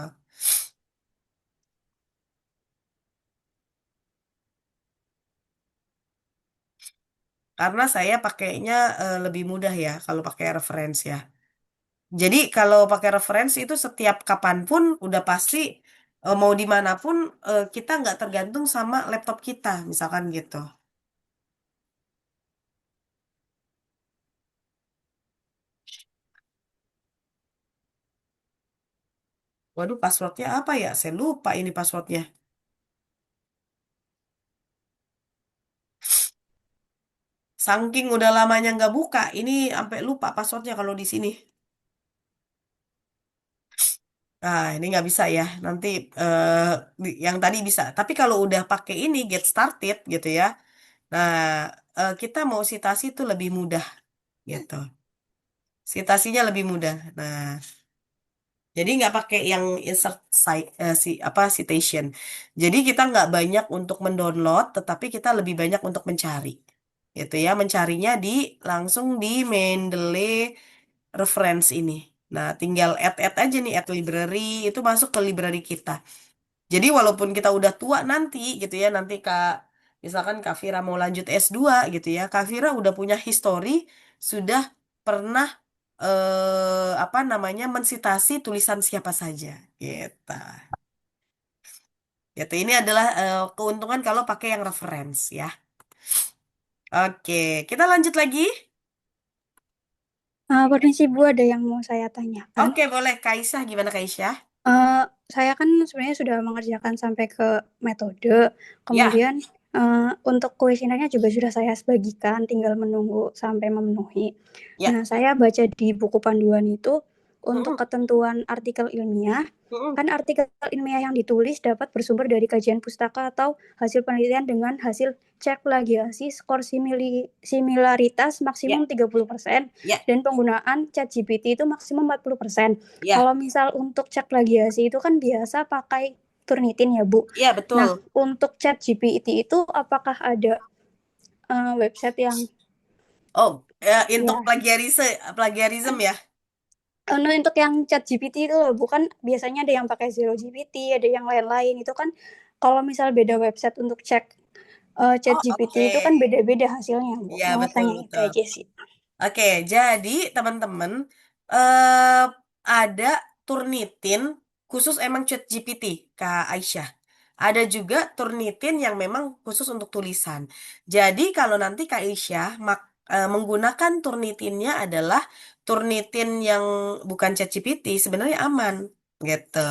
Speaker 1: Karena saya pakainya lebih mudah ya kalau pakai reference ya. Jadi kalau pakai referensi itu setiap kapanpun udah pasti mau dimanapun kita nggak tergantung sama laptop kita, misalkan gitu. Waduh, passwordnya apa ya? Saya lupa ini passwordnya. Saking udah lamanya nggak buka, ini sampai lupa passwordnya kalau di sini. Nah, ini nggak bisa ya. Nanti yang tadi bisa. Tapi kalau udah pakai ini get started gitu ya. Nah, kita mau citasi itu lebih mudah gitu. Citasinya lebih mudah. Nah, jadi nggak pakai yang insert apa citation. Jadi kita nggak banyak untuk mendownload, tetapi kita lebih banyak untuk mencari. Gitu ya, mencarinya langsung di Mendeley reference ini. Nah, tinggal add aja nih, add library, itu masuk ke library kita. Jadi walaupun kita udah tua nanti gitu ya, nanti misalkan Kak Vira mau lanjut S2 gitu ya, Kak Vira udah punya histori, sudah pernah apa namanya mensitasi tulisan siapa saja gitu. Gitu. Ini adalah keuntungan kalau pakai yang reference ya. Oke, kita lanjut lagi.
Speaker 4: Permisi Bu, ada yang mau saya tanyakan.
Speaker 1: Oke, boleh Kaisyah, gimana Kaisyah?
Speaker 4: Eh, saya kan sebenarnya sudah mengerjakan sampai ke metode,
Speaker 1: Ya,
Speaker 4: kemudian untuk kuesionernya juga sudah saya bagikan, tinggal menunggu sampai memenuhi.
Speaker 1: ya.
Speaker 4: Nah, saya baca di buku panduan itu untuk
Speaker 1: Mm-mm,
Speaker 4: ketentuan artikel ilmiah,
Speaker 1: mm-mm.
Speaker 4: kan artikel ilmiah yang ditulis dapat bersumber dari kajian pustaka atau hasil penelitian dengan hasil cek plagiasi skor similaritas
Speaker 1: Ya,
Speaker 4: maksimum 30%
Speaker 1: ya,
Speaker 4: dan penggunaan ChatGPT itu maksimum 40%.
Speaker 1: ya,
Speaker 4: Kalau misal untuk cek plagiasi itu kan biasa pakai Turnitin ya, Bu.
Speaker 1: ya betul.
Speaker 4: Nah, untuk ChatGPT itu apakah ada website yang
Speaker 1: Oh, untuk
Speaker 4: ya
Speaker 1: plagiarism ya.
Speaker 4: untuk yang ChatGPT itu loh, bukan biasanya ada yang pakai Zero GPT, ada yang lain-lain itu kan kalau misal beda website untuk cek
Speaker 1: Oh,
Speaker 4: ChatGPT
Speaker 1: oke.
Speaker 4: itu kan beda-beda hasilnya, Bu.
Speaker 1: Ya,
Speaker 4: Mau
Speaker 1: betul,
Speaker 4: tanya itu
Speaker 1: betul.
Speaker 4: aja sih.
Speaker 1: Oke, jadi teman-teman eh ada Turnitin khusus emang ChatGPT, Kak Aisyah. Ada juga Turnitin yang memang khusus untuk tulisan. Jadi kalau nanti Kak Aisyah menggunakan Turnitinnya adalah Turnitin yang bukan ChatGPT, sebenarnya aman gitu.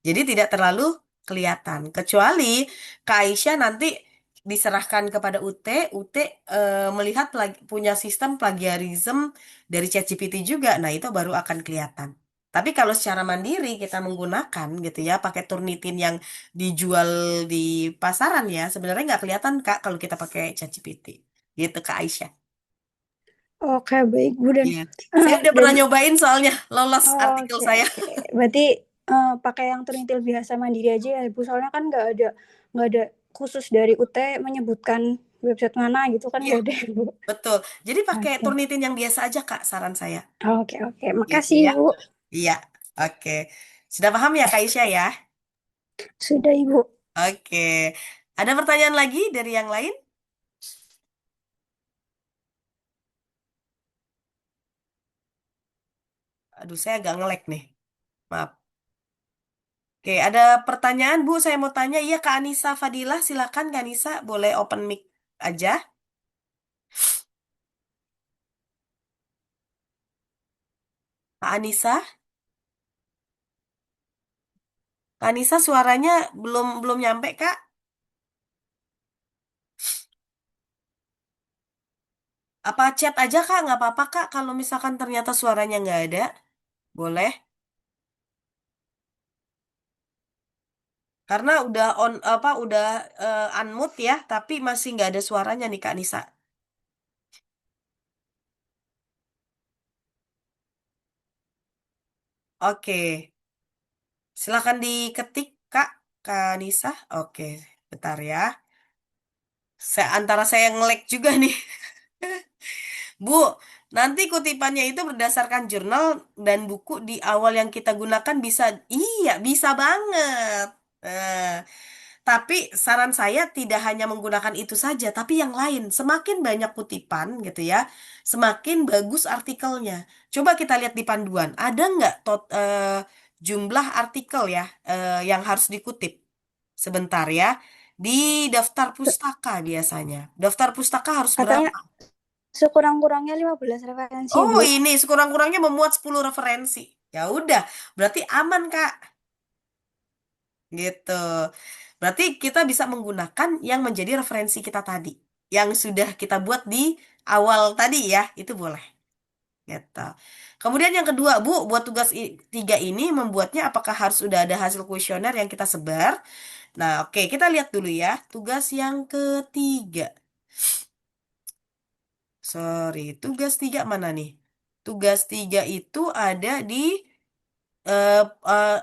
Speaker 1: Jadi tidak terlalu kelihatan. Kecuali Kak Aisyah nanti diserahkan kepada UT melihat punya sistem plagiarism dari ChatGPT juga. Nah, itu baru akan kelihatan. Tapi kalau secara mandiri kita menggunakan gitu ya, pakai Turnitin yang dijual di pasaran ya, sebenarnya nggak kelihatan Kak kalau kita pakai ChatGPT. Gitu Kak Aisyah.
Speaker 4: Oke, baik, Bu. Dan
Speaker 1: Iya. Saya udah
Speaker 4: dan
Speaker 1: pernah nyobain soalnya lolos artikel
Speaker 4: oke,
Speaker 1: saya.
Speaker 4: oke. Berarti pakai yang Turnitin biasa mandiri aja ya, Bu. Soalnya kan nggak ada khusus dari UT menyebutkan website mana gitu kan
Speaker 1: Iya,
Speaker 4: nggak ada, Bu.
Speaker 1: betul. Jadi pakai
Speaker 4: Oke.
Speaker 1: Turnitin yang biasa aja Kak, saran saya.
Speaker 4: Oke, oke.
Speaker 1: Gitu
Speaker 4: Makasih,
Speaker 1: ya.
Speaker 4: Bu.
Speaker 1: Iya. Oke. Sudah paham ya Kak Aisyah ya?
Speaker 4: Sudah, Ibu.
Speaker 1: Oke. Ada pertanyaan lagi dari yang lain? Aduh, saya agak ngelek nih. Maaf. Oke, ada pertanyaan Bu, saya mau tanya. Iya, Kak Anissa Fadilah, silakan Kak Anissa, boleh open mic aja. Kak Anissa, Kak Anissa suaranya belum belum nyampe, Kak. Apa chat aja, Kak? Nggak apa-apa, Kak. Kalau misalkan ternyata suaranya nggak ada, boleh. Karena udah on apa udah unmute ya, tapi masih nggak ada suaranya nih Kak Nisa. Oke, silakan diketik Kak Kak Nisa. Oke, bentar ya. Antara saya nge-lag juga nih. Bu, nanti kutipannya itu berdasarkan jurnal dan buku di awal yang kita gunakan bisa, iya bisa banget. Nah, tapi saran saya tidak hanya menggunakan itu saja, tapi yang lain. Semakin banyak kutipan gitu ya, semakin bagus artikelnya. Coba kita lihat di panduan, ada nggak jumlah artikel ya yang harus dikutip? Sebentar ya. Di daftar pustaka biasanya. Daftar pustaka harus
Speaker 4: Katanya
Speaker 1: berapa?
Speaker 4: sekurang-kurangnya 15 referensi,
Speaker 1: Oh,
Speaker 4: Bu.
Speaker 1: ini sekurang-kurangnya memuat 10 referensi. Ya udah, berarti aman, Kak. Gitu. Berarti kita bisa menggunakan yang menjadi referensi kita tadi. Yang sudah kita buat di awal tadi ya, itu boleh. Gitu. Kemudian yang kedua, Bu, buat tugas tiga ini membuatnya apakah harus sudah ada hasil kuesioner yang kita sebar? Nah, oke, kita lihat dulu ya. Tugas yang ketiga. Sorry, tugas tiga mana nih? Tugas tiga itu ada di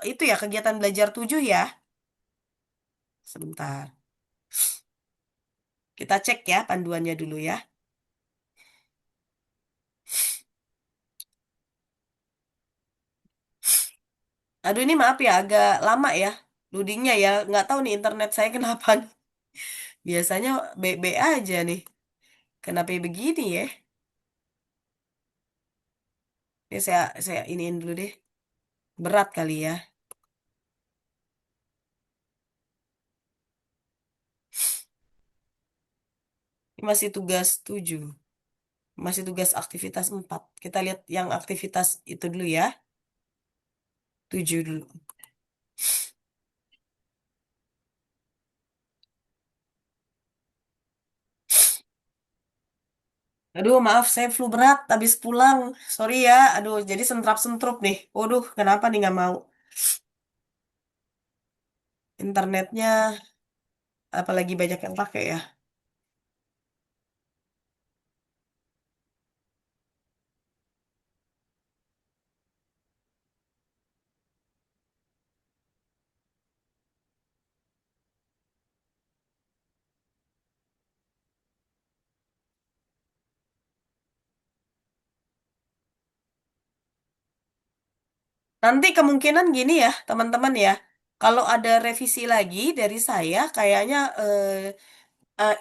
Speaker 1: itu ya kegiatan belajar 7 ya. Sebentar. Kita cek ya panduannya dulu ya. Aduh ini maaf ya agak lama ya loadingnya ya. Nggak tahu nih internet saya kenapa. Biasanya BB aja nih. Kenapa begini ya? Ini saya iniin dulu deh. Berat kali ya. Ini masih tugas 7. Masih tugas aktivitas 4. Kita lihat yang aktivitas itu dulu ya. 7 dulu. Aduh, maaf, saya flu berat habis pulang. Sorry ya. Aduh, jadi sentrap-sentrup nih. Waduh, kenapa nih nggak mau? Internetnya apalagi banyak yang pakai ya. Nanti kemungkinan gini ya, teman-teman ya. Kalau ada revisi lagi dari saya, kayaknya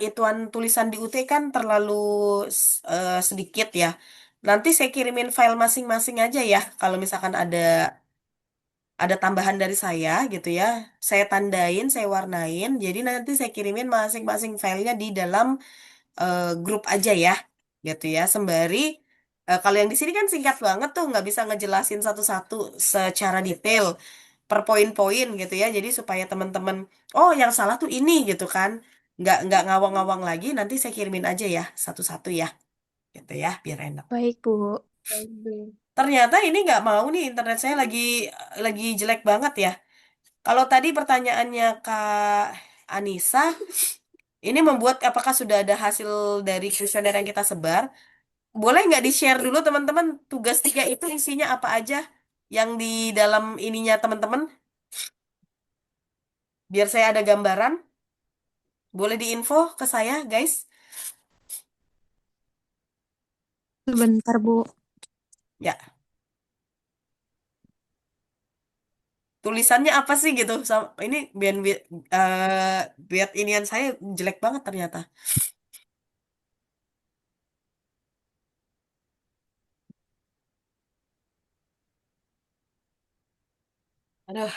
Speaker 1: ituan tulisan di UT kan terlalu sedikit ya. Nanti saya kirimin file masing-masing aja ya. Kalau misalkan ada tambahan dari saya gitu ya, saya tandain, saya warnain. Jadi nanti saya kirimin masing-masing filenya di dalam grup aja ya, gitu ya. Sembari kalau yang di sini kan singkat banget tuh, nggak bisa ngejelasin satu-satu secara detail per poin-poin gitu ya. Jadi supaya teman-teman, oh yang salah tuh ini gitu kan, nggak ngawang-ngawang lagi. Nanti saya kirimin aja ya satu-satu ya, gitu ya, biar enak.
Speaker 4: Baik, Bu.
Speaker 3: Baik, Bu.
Speaker 1: Ternyata ini nggak mau nih, internet saya lagi jelek banget ya. Kalau tadi pertanyaannya Kak Anissa, ini membuat apakah sudah ada hasil dari kuesioner yang kita sebar? Boleh nggak di-share dulu teman-teman tugas 3 itu isinya apa aja yang di dalam ininya teman-teman? Biar saya ada gambaran. Boleh diinfo ke saya, guys?
Speaker 4: Sebentar, Bu.
Speaker 1: Ya, tulisannya apa sih gitu? Ini biar inian saya jelek banget ternyata. Aduh,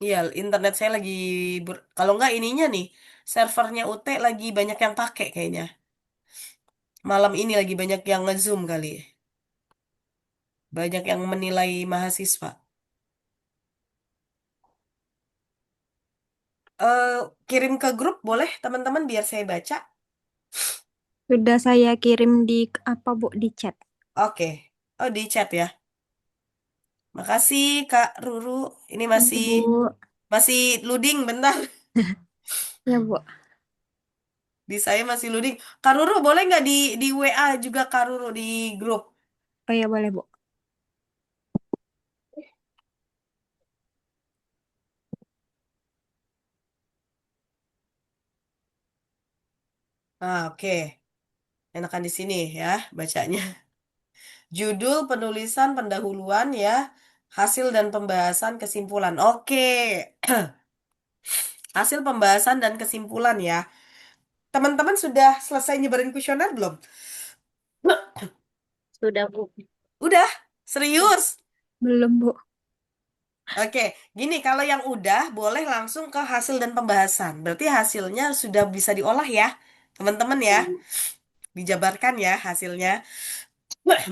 Speaker 1: iya internet saya lagi kalau nggak ininya nih, servernya UT lagi banyak yang pakai kayaknya. Malam ini lagi banyak yang nge-zoom kali. Banyak yang menilai mahasiswa. eh Kirim ke grup boleh teman-teman biar saya baca.
Speaker 4: Sudah saya kirim di apa, Bu? Di chat.
Speaker 1: Oke. Oh, di chat ya. Makasih Kak Ruru. Ini
Speaker 4: Iya,
Speaker 1: masih
Speaker 4: Bu.
Speaker 1: masih loading bentar.
Speaker 4: Ya, Bu.
Speaker 1: Di saya masih loading. Kak Ruru boleh nggak di WA juga Kak Ruru di grup?
Speaker 4: Oh ya, boleh, Bu.
Speaker 1: Ah, oke. Enakan di sini ya bacanya. Judul penulisan pendahuluan ya. Hasil dan pembahasan kesimpulan. Oke. Hasil pembahasan dan kesimpulan ya. Teman-teman sudah selesai nyebarin kuesioner belum?
Speaker 3: Sudah, Bu.
Speaker 1: Udah, serius.
Speaker 4: Belum, Bu.
Speaker 1: Oke, gini kalau yang udah boleh langsung ke hasil dan pembahasan. Berarti hasilnya sudah bisa diolah ya, teman-teman ya, dijabarkan ya hasilnya.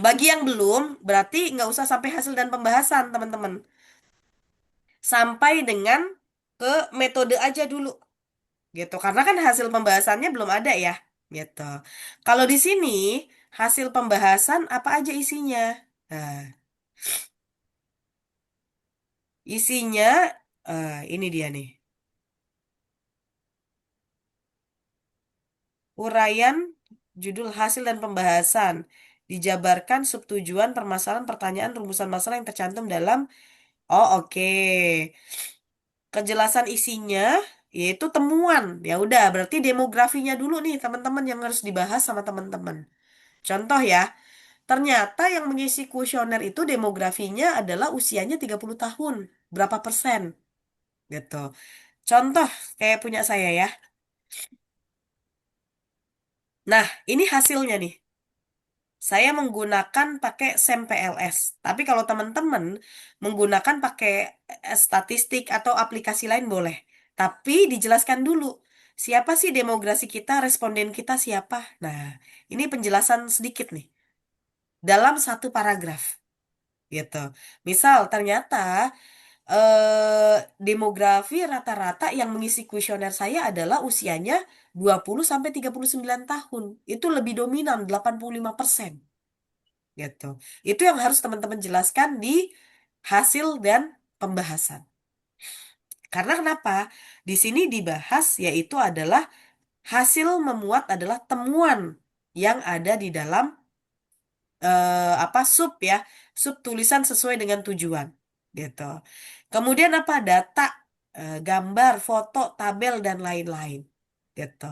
Speaker 1: Bagi yang belum, berarti nggak usah sampai hasil dan pembahasan, teman-teman. Sampai dengan ke metode aja dulu, gitu. Karena kan hasil pembahasannya belum ada ya, gitu. Kalau di sini hasil pembahasan apa aja isinya? Nah, isinya ini dia nih. Uraian judul hasil dan pembahasan dijabarkan subtujuan permasalahan pertanyaan rumusan masalah yang tercantum dalam. Oh, oke. Kejelasan isinya yaitu temuan. Ya udah, berarti demografinya dulu nih teman-teman yang harus dibahas sama teman-teman. Contoh ya, ternyata yang mengisi kuesioner itu demografinya adalah usianya 30 tahun. Berapa persen? Gitu. Contoh kayak punya saya ya. Nah, ini hasilnya nih. Saya menggunakan pakai SEM PLS. Tapi kalau teman-teman menggunakan pakai statistik atau aplikasi lain boleh. Tapi dijelaskan dulu, siapa sih demografi kita, responden kita siapa? Nah, ini penjelasan sedikit nih. Dalam satu paragraf. gitu. Misal ternyata demografi rata-rata yang mengisi kuesioner saya adalah usianya 20 sampai 39 tahun. Itu lebih dominan 85% gitu. Itu yang harus teman-teman jelaskan di hasil dan pembahasan. Karena kenapa? Di sini dibahas yaitu adalah hasil memuat adalah temuan yang ada di dalam apa ya, sub tulisan sesuai dengan tujuan gitu. Kemudian apa data, gambar, foto, tabel dan lain-lain gitu.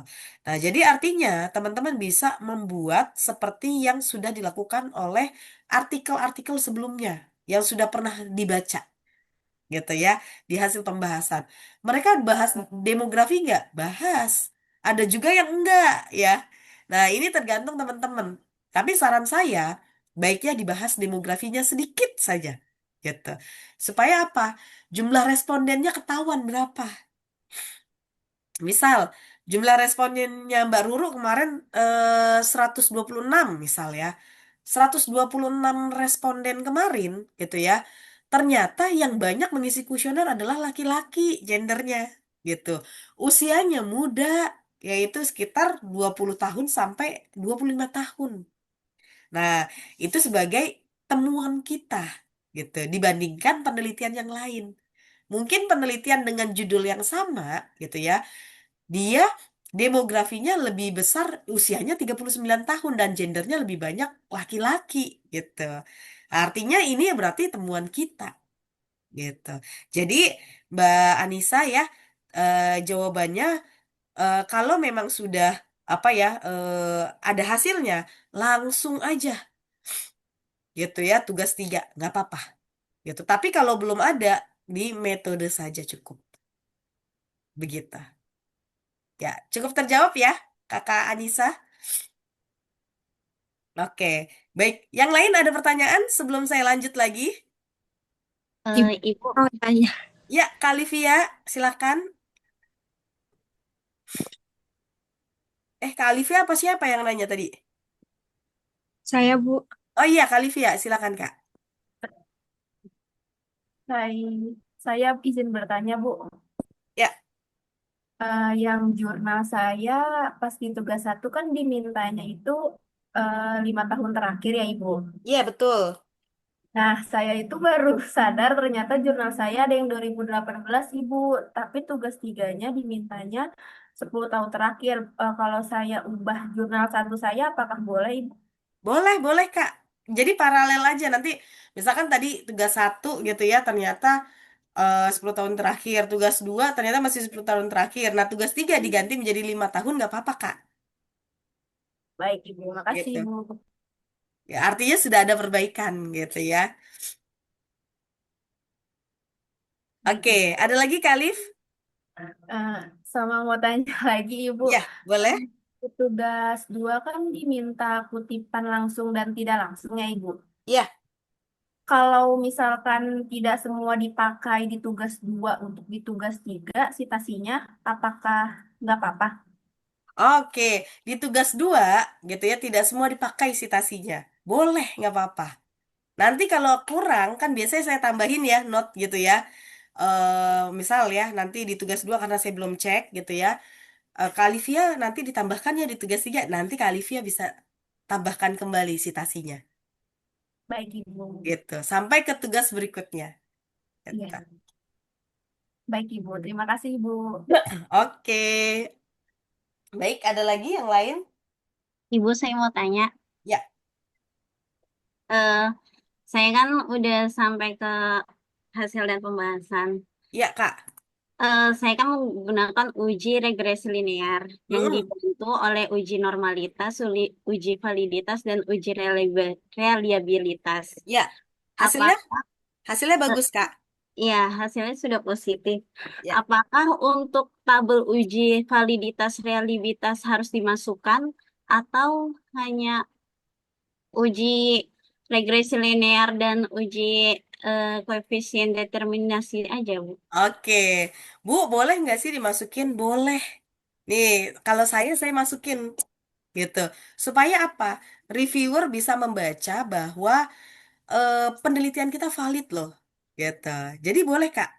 Speaker 1: Nah, jadi artinya teman-teman bisa membuat seperti yang sudah dilakukan oleh artikel-artikel sebelumnya yang sudah pernah dibaca gitu ya di hasil pembahasan. Mereka bahas demografi nggak? Bahas. Ada juga yang enggak ya. Nah, ini tergantung teman-teman. Tapi saran saya baiknya dibahas demografinya sedikit saja gitu. Supaya apa? Jumlah respondennya ketahuan berapa. Misal, jumlah respondennya Mbak Ruru kemarin 126 misal ya. 126 responden kemarin gitu ya. Ternyata yang banyak mengisi kuesioner adalah laki-laki gendernya gitu. Usianya muda yaitu sekitar 20 tahun sampai 25 tahun. Nah, itu sebagai temuan kita gitu dibandingkan penelitian yang lain. Mungkin penelitian dengan judul yang sama gitu ya dia demografinya lebih besar, usianya 39 tahun dan gendernya lebih banyak laki-laki gitu. Artinya ini berarti temuan kita gitu. Jadi Mbak Anissa ya, jawabannya kalau memang sudah apa ya ada hasilnya langsung aja gitu ya tugas 3 nggak apa-apa gitu. Tapi kalau belum ada di metode saja cukup begitu. Ya, cukup terjawab ya, Kakak Anissa. Oke, baik. Yang lain ada pertanyaan sebelum saya lanjut lagi?
Speaker 3: Eh, Ibu,
Speaker 4: mau tanya.
Speaker 1: Ya, Kak Livia, silakan. Kak Livia apa siapa yang nanya tadi?
Speaker 4: Saya, Bu.
Speaker 1: Oh iya, Kak Livia, silakan Kak.
Speaker 2: Saya, saya izin bertanya, Bu.
Speaker 1: Ya,
Speaker 2: Yang jurnal saya pas di tugas satu kan dimintanya itu 5 tahun terakhir ya, Ibu.
Speaker 1: iya betul.
Speaker 2: Nah, saya itu baru sadar ternyata jurnal saya ada yang 2018, Ibu. Tapi tugas tiganya dimintanya 10 tahun terakhir. Kalau saya ubah jurnal satu saya, apakah boleh, Ibu?
Speaker 1: Boleh, boleh Kak. Jadi paralel aja nanti, misalkan tadi tugas 1 gitu ya, ternyata 10 tahun terakhir. Tugas 2 ternyata masih 10 tahun terakhir. Nah, tugas 3 diganti menjadi 5 tahun, nggak apa-apa Kak.
Speaker 2: Baik, Ibu. Makasih,
Speaker 1: Gitu.
Speaker 2: Ibu.
Speaker 1: Ya, artinya sudah ada perbaikan gitu ya.
Speaker 2: Baik,
Speaker 1: Oke,
Speaker 2: Ibu.
Speaker 1: ada lagi Kak Liv?
Speaker 2: Eh, Sama mau tanya lagi, Ibu.
Speaker 1: Ya, boleh.
Speaker 2: Tugas 2 kan diminta kutipan langsung dan tidak langsung ya, Ibu.
Speaker 1: Ya,
Speaker 2: Kalau misalkan tidak semua dipakai di tugas 2 untuk di tugas 3 citasinya, apakah nggak apa-apa?
Speaker 1: oke. Di tugas 2 gitu ya, tidak semua dipakai citasinya. Boleh, nggak apa-apa. Nanti kalau kurang, kan biasanya saya tambahin ya, note gitu ya. Misal ya, nanti di tugas 2 karena saya belum cek gitu ya. Kak Alivia nanti ditambahkannya di tugas 3. Nanti Kak Alivia bisa tambahkan kembali citasinya.
Speaker 2: Baik, Ibu.
Speaker 1: Gitu. Sampai ke tugas berikutnya. Gitu.
Speaker 2: Iya, baik, Ibu. Terima kasih, Ibu.
Speaker 1: Oke. Baik, ada lagi yang lain?
Speaker 3: Ibu saya mau tanya,
Speaker 1: Ya,
Speaker 3: eh, saya kan udah sampai ke hasil dan pembahasan.
Speaker 1: ya Kak.
Speaker 3: Saya kan menggunakan uji regresi linear yang
Speaker 1: Mm-mm.
Speaker 3: dibantu oleh uji normalitas, uji validitas, dan uji reliabilitas.
Speaker 1: Ya, hasilnya?
Speaker 3: Apakah,
Speaker 1: Hasilnya
Speaker 3: eh,
Speaker 1: bagus, Kak.
Speaker 3: ya hasilnya sudah positif.
Speaker 1: Ya.
Speaker 3: Apakah untuk tabel uji validitas reliabilitas harus dimasukkan atau hanya uji regresi linear dan uji koefisien determinasi aja, Bu?
Speaker 1: Oke. Bu, boleh nggak sih dimasukin? Boleh. Nih, kalau saya masukin gitu. Supaya apa? Reviewer bisa membaca bahwa penelitian kita valid loh, gitu. Jadi boleh Kak,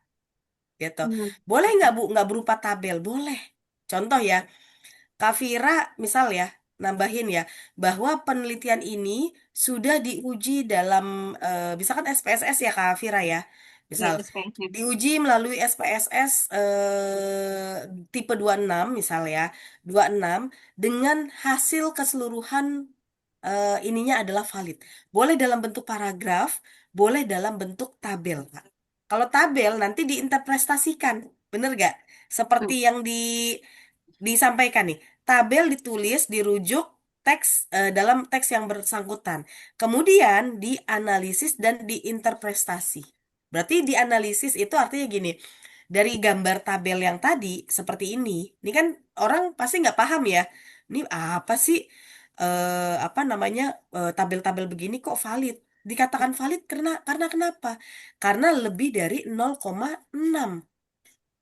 Speaker 1: gitu.
Speaker 3: Hmm.
Speaker 1: Boleh nggak Bu, nggak berupa tabel? Boleh. Contoh ya, Kak Vira misal ya, nambahin ya, bahwa penelitian ini sudah diuji dalam, misalkan SPSS ya Kak Vira ya,
Speaker 3: Ya,
Speaker 1: misal
Speaker 3: SPSS.
Speaker 1: diuji melalui SPSS tipe 26 misal ya, 26 dengan hasil keseluruhan ininya adalah valid. Boleh dalam bentuk paragraf, boleh dalam bentuk tabel, Kak. Kalau tabel nanti diinterpretasikan, bener gak?
Speaker 3: Hmm.
Speaker 1: Seperti yang disampaikan nih, tabel ditulis, dirujuk teks dalam teks yang bersangkutan. Kemudian dianalisis dan diinterpretasi. Berarti dianalisis itu artinya gini, dari gambar tabel yang tadi seperti ini kan orang pasti nggak paham ya. Ini apa sih? Apa namanya tabel-tabel begini kok valid? Dikatakan valid karena kenapa? Karena lebih dari 0,6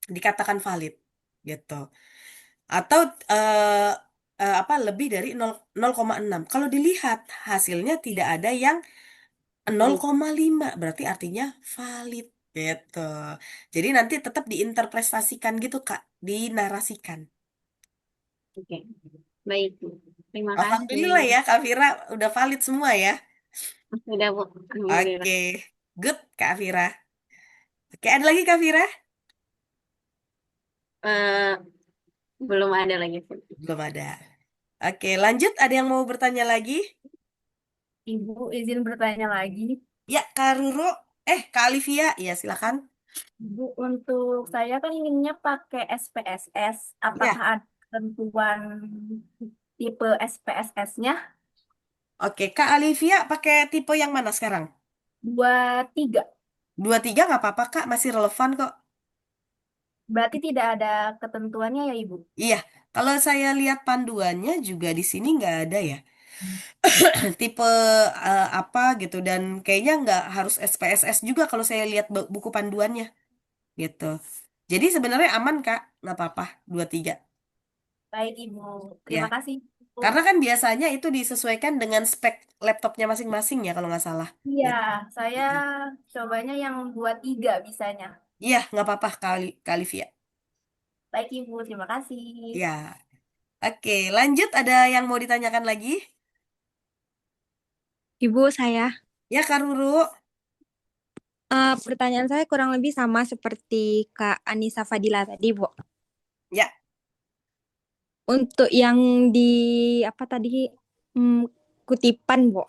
Speaker 1: dikatakan valid gitu. Atau apa lebih dari 0,6. Kalau dilihat hasilnya tidak ada yang
Speaker 3: Valid.
Speaker 1: 0,5 berarti artinya valid gitu. Jadi nanti tetap diinterpretasikan gitu Kak, dinarasikan.
Speaker 3: Oke. Baik. Terima kasih.
Speaker 1: Alhamdulillah ya Kak Vira udah valid semua ya.
Speaker 3: Sudah, Bu. Alhamdulillah.
Speaker 1: Oke, good Kak Vira. Oke, ada lagi Kak Vira?
Speaker 3: Eh, belum ada lagi, Bu.
Speaker 1: Belum ada. Oke, lanjut. Ada yang mau bertanya lagi?
Speaker 2: Ibu izin bertanya lagi.
Speaker 1: Ya, Kak Ruru. Kak Alivia. Ya, silakan.
Speaker 2: Bu, untuk saya kan inginnya pakai SPSS.
Speaker 1: Ya,
Speaker 2: Apakah ada ketentuan tipe SPSS-nya?
Speaker 1: oke. Kak Alivia pakai tipe yang mana sekarang?
Speaker 2: 23.
Speaker 1: 23 nggak apa-apa, Kak. Masih relevan kok.
Speaker 2: Berarti tidak ada ketentuannya ya, Ibu?
Speaker 1: Iya, kalau saya lihat panduannya juga di sini nggak ada ya. Tipe apa gitu. Dan kayaknya nggak harus SPSS juga kalau saya lihat buku panduannya gitu. Jadi sebenarnya aman, Kak. Nggak apa-apa, 23.
Speaker 2: Baik, Ibu.
Speaker 1: Ya,
Speaker 2: Terima kasih, Bu.
Speaker 1: karena kan biasanya itu disesuaikan dengan spek laptopnya masing-masing ya kalau nggak salah.
Speaker 2: Iya,
Speaker 1: Gitu.
Speaker 2: saya
Speaker 1: Mm-mm.
Speaker 2: cobanya yang 23 bisanya.
Speaker 1: Iya, nggak apa-apa kali Via.
Speaker 2: Baik, Ibu. Terima kasih.
Speaker 1: Ya, oke. Lanjut, ada yang mau ditanyakan lagi?
Speaker 5: Ibu, saya,
Speaker 1: Ya, Kak Ruru.
Speaker 5: pertanyaan saya kurang lebih sama seperti Kak Anissa Fadila tadi, Bu.
Speaker 1: Ya,
Speaker 5: Untuk yang di apa tadi hmm, kutipan, Bu.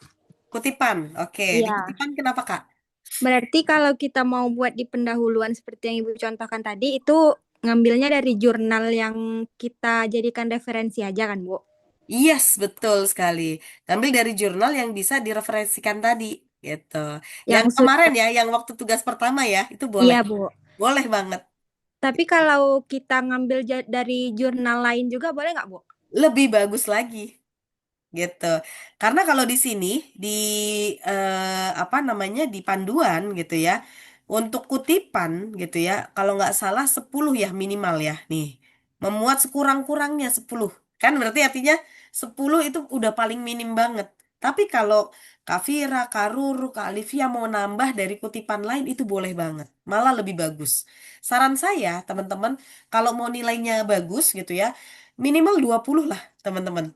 Speaker 1: kutipan. Oke, di
Speaker 5: Iya.
Speaker 1: kutipan kenapa, Kak?
Speaker 5: Berarti kalau kita mau buat di pendahuluan seperti yang Ibu contohkan tadi, itu ngambilnya dari jurnal yang kita jadikan referensi aja kan, Bu?
Speaker 1: Yes, betul sekali. Ambil dari jurnal yang bisa direferensikan tadi, gitu. Yang
Speaker 5: Yang
Speaker 1: kemarin
Speaker 5: sudah,
Speaker 1: ya, yang waktu tugas pertama ya, itu boleh.
Speaker 5: iya, Bu.
Speaker 1: Boleh banget.
Speaker 5: Tapi kalau kita ngambil dari jurnal lain juga boleh nggak, Bu?
Speaker 1: Lebih bagus lagi. Gitu. Karena kalau di sini di apa namanya di panduan gitu ya, untuk kutipan gitu ya, kalau nggak salah 10 ya minimal ya nih. Memuat sekurang-kurangnya 10. Kan berarti artinya 10 itu udah paling minim banget. Tapi kalau Kak Vira, Kak Ruru, Kak Olivia mau nambah dari kutipan lain itu boleh banget. Malah lebih bagus. Saran saya, teman-teman, kalau mau nilainya bagus gitu ya, minimal 20 lah, teman-teman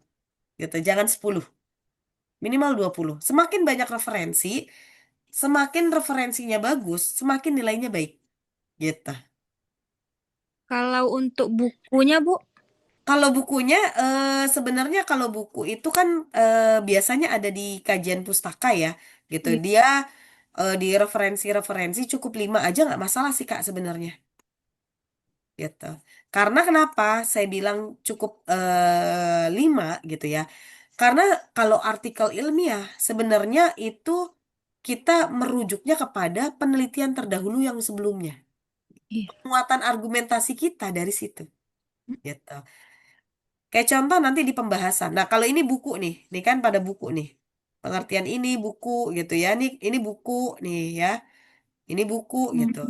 Speaker 1: gitu. Jangan 10, minimal 20. Semakin banyak referensi, semakin referensinya bagus, semakin nilainya baik. Gitu.
Speaker 5: Kalau untuk bukunya, Bu?
Speaker 1: Kalau bukunya sebenarnya kalau buku itu kan biasanya ada di kajian pustaka ya, gitu.
Speaker 5: Iya.
Speaker 1: Dia di referensi-referensi cukup 5 aja nggak masalah sih Kak sebenarnya. Gitu. Karena kenapa saya bilang cukup 5 gitu ya. Karena kalau artikel ilmiah sebenarnya itu kita merujuknya kepada penelitian terdahulu yang sebelumnya.
Speaker 5: Iya.
Speaker 1: Penguatan argumentasi kita dari situ. Gitu. Kayak contoh nanti di pembahasan. Nah, kalau ini buku nih kan pada buku nih. Pengertian ini buku gitu ya. Ini buku nih ya. Ini buku gitu.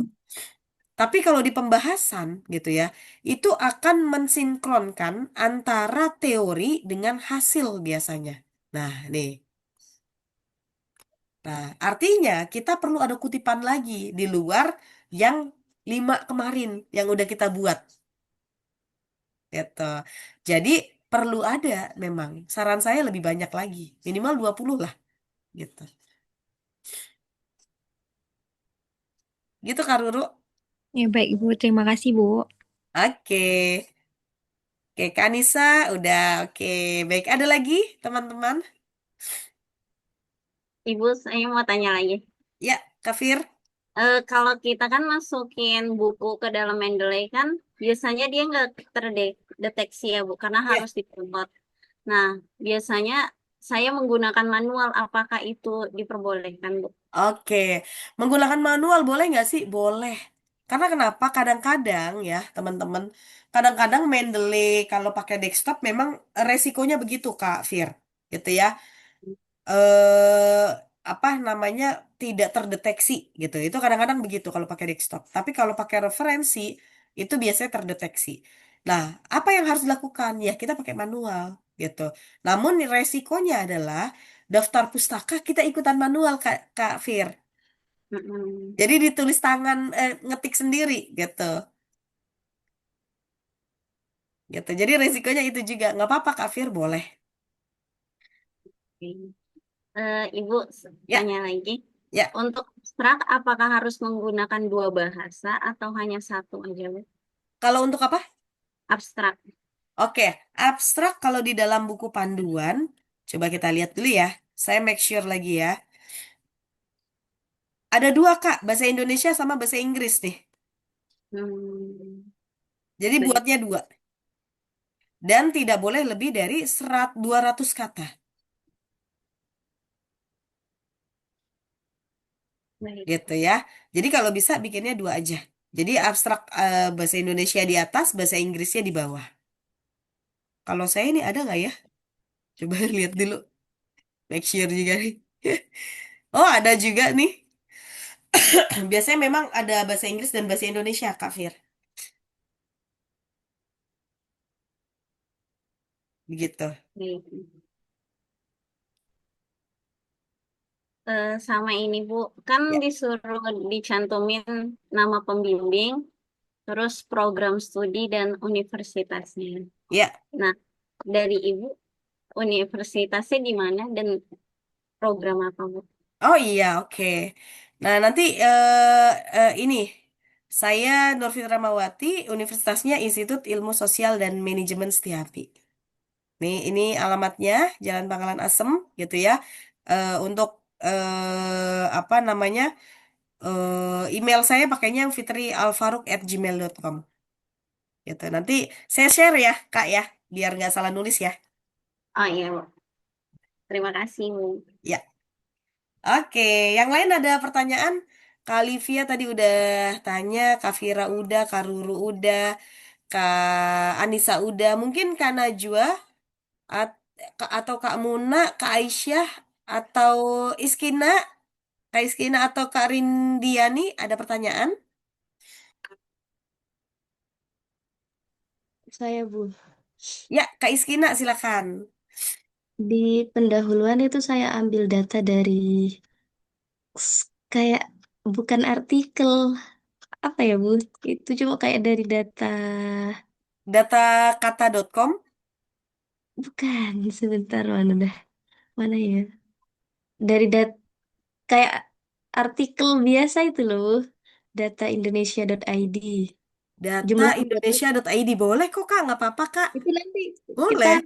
Speaker 1: Tapi kalau di pembahasan gitu ya, itu akan mensinkronkan antara teori dengan hasil biasanya. Nah, nih. Nah, artinya kita perlu ada kutipan lagi di luar yang 5 kemarin yang udah kita buat, gitu. Jadi perlu ada memang. Saran saya lebih banyak lagi, minimal 20 lah, gitu. Gitu Kak Ruru.
Speaker 5: Ya baik Bu, terima kasih Bu.
Speaker 1: Oke. Oke, Kak Anissa udah oke. Baik, ada lagi teman-teman?
Speaker 3: Ibu, saya mau tanya lagi.
Speaker 1: Ya, Kak Fir.
Speaker 3: Kalau kita kan masukin buku ke dalam Mendeley kan, biasanya dia nggak terdeteksi ya Bu, karena
Speaker 1: Ya,
Speaker 3: harus dipungut. Nah, biasanya saya menggunakan manual, apakah itu diperbolehkan Bu?
Speaker 1: oke. Menggunakan manual boleh nggak sih? Boleh. Karena kenapa? Kadang-kadang ya, teman-teman. Kadang-kadang Mendeley kalau pakai desktop memang resikonya begitu, Kak Fir. Gitu ya. eh Apa namanya, tidak terdeteksi gitu. Itu kadang-kadang begitu kalau pakai desktop. Tapi kalau pakai referensi itu biasanya terdeteksi. Nah, apa yang harus dilakukan? Ya, kita pakai manual gitu. Namun resikonya adalah daftar pustaka kita ikutan manual Kak, Kak Fir.
Speaker 3: Mm-mm.
Speaker 1: Jadi ditulis tangan, ngetik sendiri gitu. Gitu. Jadi resikonya itu juga. Nggak apa-apa Kak Fir, boleh.
Speaker 3: Oke. Ibu,
Speaker 1: Ya,
Speaker 3: tanya lagi.
Speaker 1: ya.
Speaker 3: Untuk abstrak, apakah harus menggunakan dua bahasa atau hanya satu aja Bu?
Speaker 1: Kalau untuk apa?
Speaker 3: Abstrak.
Speaker 1: Oke, abstrak kalau di dalam buku panduan, coba kita lihat dulu ya. Saya make sure lagi ya. Ada dua Kak, bahasa Indonesia sama bahasa Inggris nih.
Speaker 3: Hmm,
Speaker 1: Jadi
Speaker 3: baik,
Speaker 1: buatnya dua. Dan tidak boleh lebih dari 200 kata.
Speaker 3: baik.
Speaker 1: Gitu ya. Jadi kalau bisa bikinnya dua aja. Jadi abstrak, bahasa Indonesia di atas, bahasa Inggrisnya di bawah. Kalau saya ini ada nggak ya? Coba lihat dulu. Make sure juga nih. Oh, ada juga nih. Biasanya memang ada bahasa Inggris dan bahasa Indonesia, Kak Fir. Begitu.
Speaker 3: Baik. Sama ini Bu, kan
Speaker 1: Ya.
Speaker 3: disuruh dicantumin nama pembimbing, terus program studi dan universitasnya.
Speaker 1: Ya.
Speaker 3: Nah, dari Ibu, universitasnya di mana dan program apa Bu?
Speaker 1: Oh iya, oke. Nah, nanti ini saya Nurfitra Mawati, Universitasnya Institut Ilmu Sosial dan Manajemen Setiapi. Nih, ini alamatnya Jalan Pangkalan Asem gitu ya. Untuk apa namanya? Email saya pakainya fitrialfaruk@gmail.com gitu. Nanti saya share ya, Kak ya, biar nggak salah nulis ya.
Speaker 3: Oh iya Bu, terima kasih Bu.
Speaker 1: Ya. Oke, yang lain ada pertanyaan? Kak Livia tadi udah tanya, Kak Vira udah, Kak Ruru udah, Kak Anissa udah, mungkin Kak Najwa at- atau Kak Muna, Kak Aisyah atau Iskina, Kak Iskina atau Kak Rindiani ada pertanyaan?
Speaker 6: Saya Bu,
Speaker 1: Ya, Kak Iskina silakan.
Speaker 6: di pendahuluan itu saya ambil data dari kayak bukan artikel apa ya Bu? Itu cuma kayak dari data
Speaker 1: Datakata.com,
Speaker 6: bukan sebentar mana dah mana ya? Dari kayak artikel biasa itu loh, dataindonesia.id. Jumlahnya berapa?
Speaker 1: dataindonesia.id boleh kok Kak, nggak apa-apa Kak,
Speaker 6: Itu nanti kita
Speaker 1: boleh.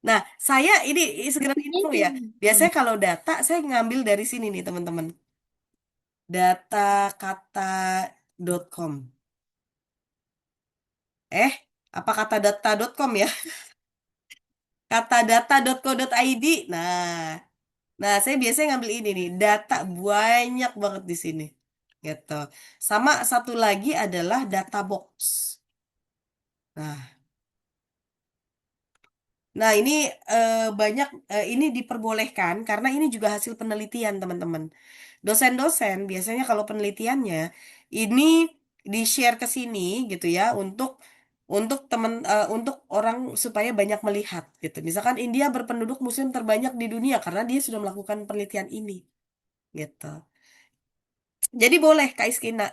Speaker 1: Nah, saya ini segera
Speaker 6: intinya
Speaker 1: info ya.
Speaker 6: kayak
Speaker 1: Biasanya kalau data saya ngambil dari sini nih teman-teman. Datakata.com. Eh, apa kata data.com ya? Katadata.co.id. Nah, saya biasanya ngambil ini nih. Data banyak banget di sini. Gitu. Sama satu lagi adalah Databox. Nah, nah, ini banyak, ini diperbolehkan karena ini juga hasil penelitian, teman-teman. Dosen-dosen biasanya kalau penelitiannya ini di-share ke sini gitu ya untuk untuk orang supaya banyak melihat gitu. Misalkan India berpenduduk muslim terbanyak di dunia karena dia sudah melakukan penelitian ini gitu. Jadi boleh Kak Iskina.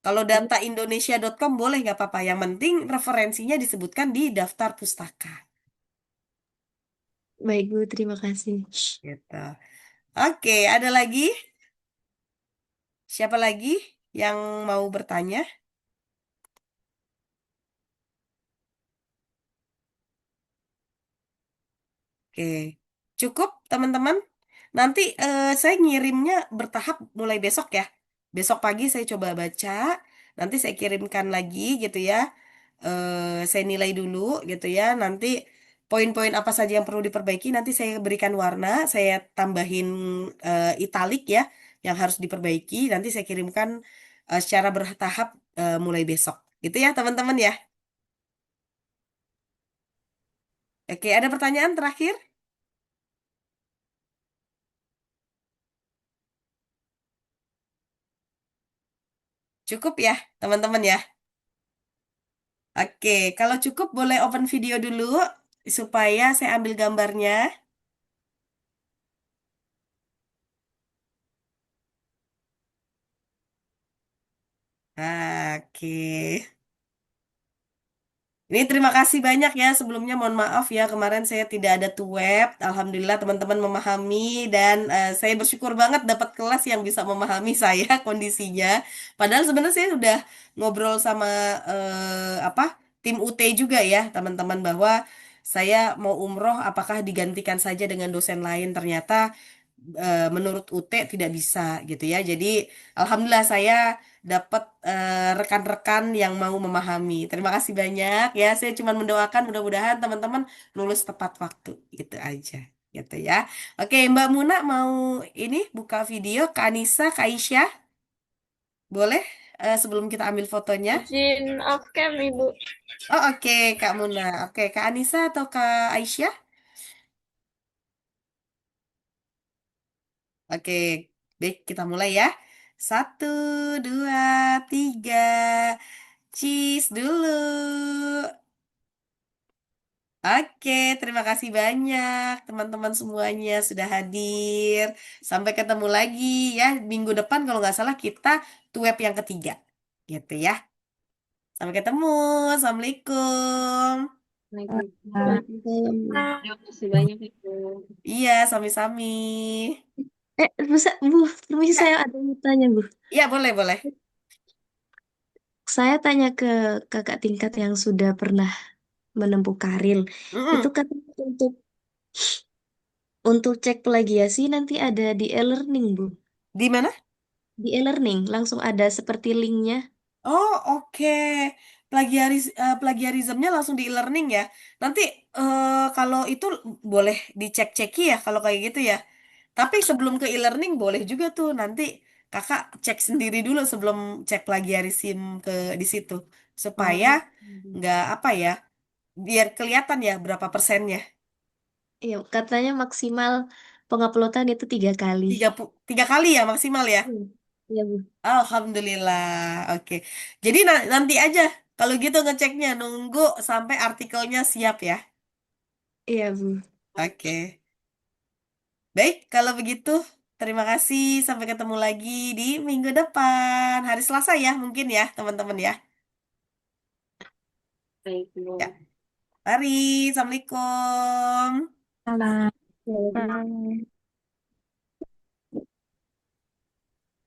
Speaker 1: Kalau data indonesia.com boleh nggak apa-apa. Yang penting referensinya disebutkan di daftar pustaka
Speaker 6: Baik, Bu. Terima kasih.
Speaker 1: gitu. Oke, ada lagi? Siapa lagi yang mau bertanya? Oke, cukup teman-teman. Nanti saya ngirimnya bertahap mulai besok ya. Besok pagi saya coba baca, nanti saya kirimkan lagi gitu ya. Saya nilai dulu gitu ya. Nanti poin-poin apa saja yang perlu diperbaiki, nanti saya berikan warna, saya tambahin italik ya, yang harus diperbaiki. Nanti saya kirimkan secara bertahap mulai besok. Gitu ya teman-teman ya. Oke, ada pertanyaan terakhir? Cukup ya teman-teman ya. Oke, kalau cukup boleh open video dulu supaya saya ambil gambarnya. Oke. Ini terima kasih banyak ya. Sebelumnya mohon maaf ya kemarin saya tidak ada tuh web. Alhamdulillah teman-teman memahami dan saya bersyukur banget dapat kelas yang bisa memahami saya kondisinya. Padahal sebenarnya saya sudah ngobrol sama apa tim UT juga ya teman-teman bahwa saya mau umroh apakah digantikan saja dengan dosen lain. Ternyata menurut UT tidak bisa gitu ya. Jadi alhamdulillah saya dapat rekan-rekan yang mau memahami. Terima kasih banyak ya. Saya cuma mendoakan mudah-mudahan teman-teman lulus tepat waktu. Gitu aja. Gitu ya. Oke, Mbak Muna mau ini buka video Kak Anissa, Kak Aisyah. Boleh sebelum kita ambil fotonya?
Speaker 3: Izin off cam Ibu.
Speaker 1: Oh, oke, Kak Muna. Oke, Kak Anissa atau Kak Aisyah? Oke, baik kita mulai ya. Satu, dua, tiga. Cheese dulu. Oke, terima kasih banyak teman-teman semuanya sudah hadir. Sampai ketemu lagi ya minggu depan kalau nggak salah kita tuh web yang ketiga. Gitu ya. Sampai ketemu. Assalamualaikum.
Speaker 3: Waalaikumsalam. Terima kasih banyak Ibu.
Speaker 1: Iya, sami-sami.
Speaker 6: Bisa, Bu, permisi
Speaker 1: Ya,
Speaker 6: saya ada yang mau tanya, Bu.
Speaker 1: iya boleh, boleh.
Speaker 6: Saya tanya ke kakak tingkat yang sudah pernah menempuh karir. Itu
Speaker 1: Mm-mm.
Speaker 6: kan untuk cek plagiasi nanti ada di e-learning, Bu.
Speaker 1: Di mana?
Speaker 6: Di e-learning langsung ada seperti linknya.
Speaker 1: Oh, oke. Plagiarismnya langsung di e-learning ya. Nanti kalau itu boleh dicek-ceki ya kalau kayak gitu ya. Tapi sebelum ke e-learning boleh juga tuh nanti kakak cek sendiri dulu sebelum cek plagiarism ke di situ supaya
Speaker 6: Oh,
Speaker 1: nggak apa ya, biar kelihatan ya berapa persennya.
Speaker 6: iya, katanya maksimal penguploadan itu 3 kali.
Speaker 1: 3 kali ya maksimal ya.
Speaker 6: Iya, Bu.
Speaker 1: Alhamdulillah. Oke. Jadi nanti aja kalau gitu ngeceknya nunggu sampai artikelnya siap ya.
Speaker 6: Iya, Bu.
Speaker 1: Oke. Baik, kalau begitu terima kasih. Sampai ketemu lagi di minggu depan. Hari Selasa ya mungkin ya teman-teman ya.
Speaker 3: Baik,
Speaker 1: Ya,
Speaker 3: Bu.
Speaker 1: mari. Assalamualaikum.
Speaker 5: Salah.
Speaker 6: Iya, Bu.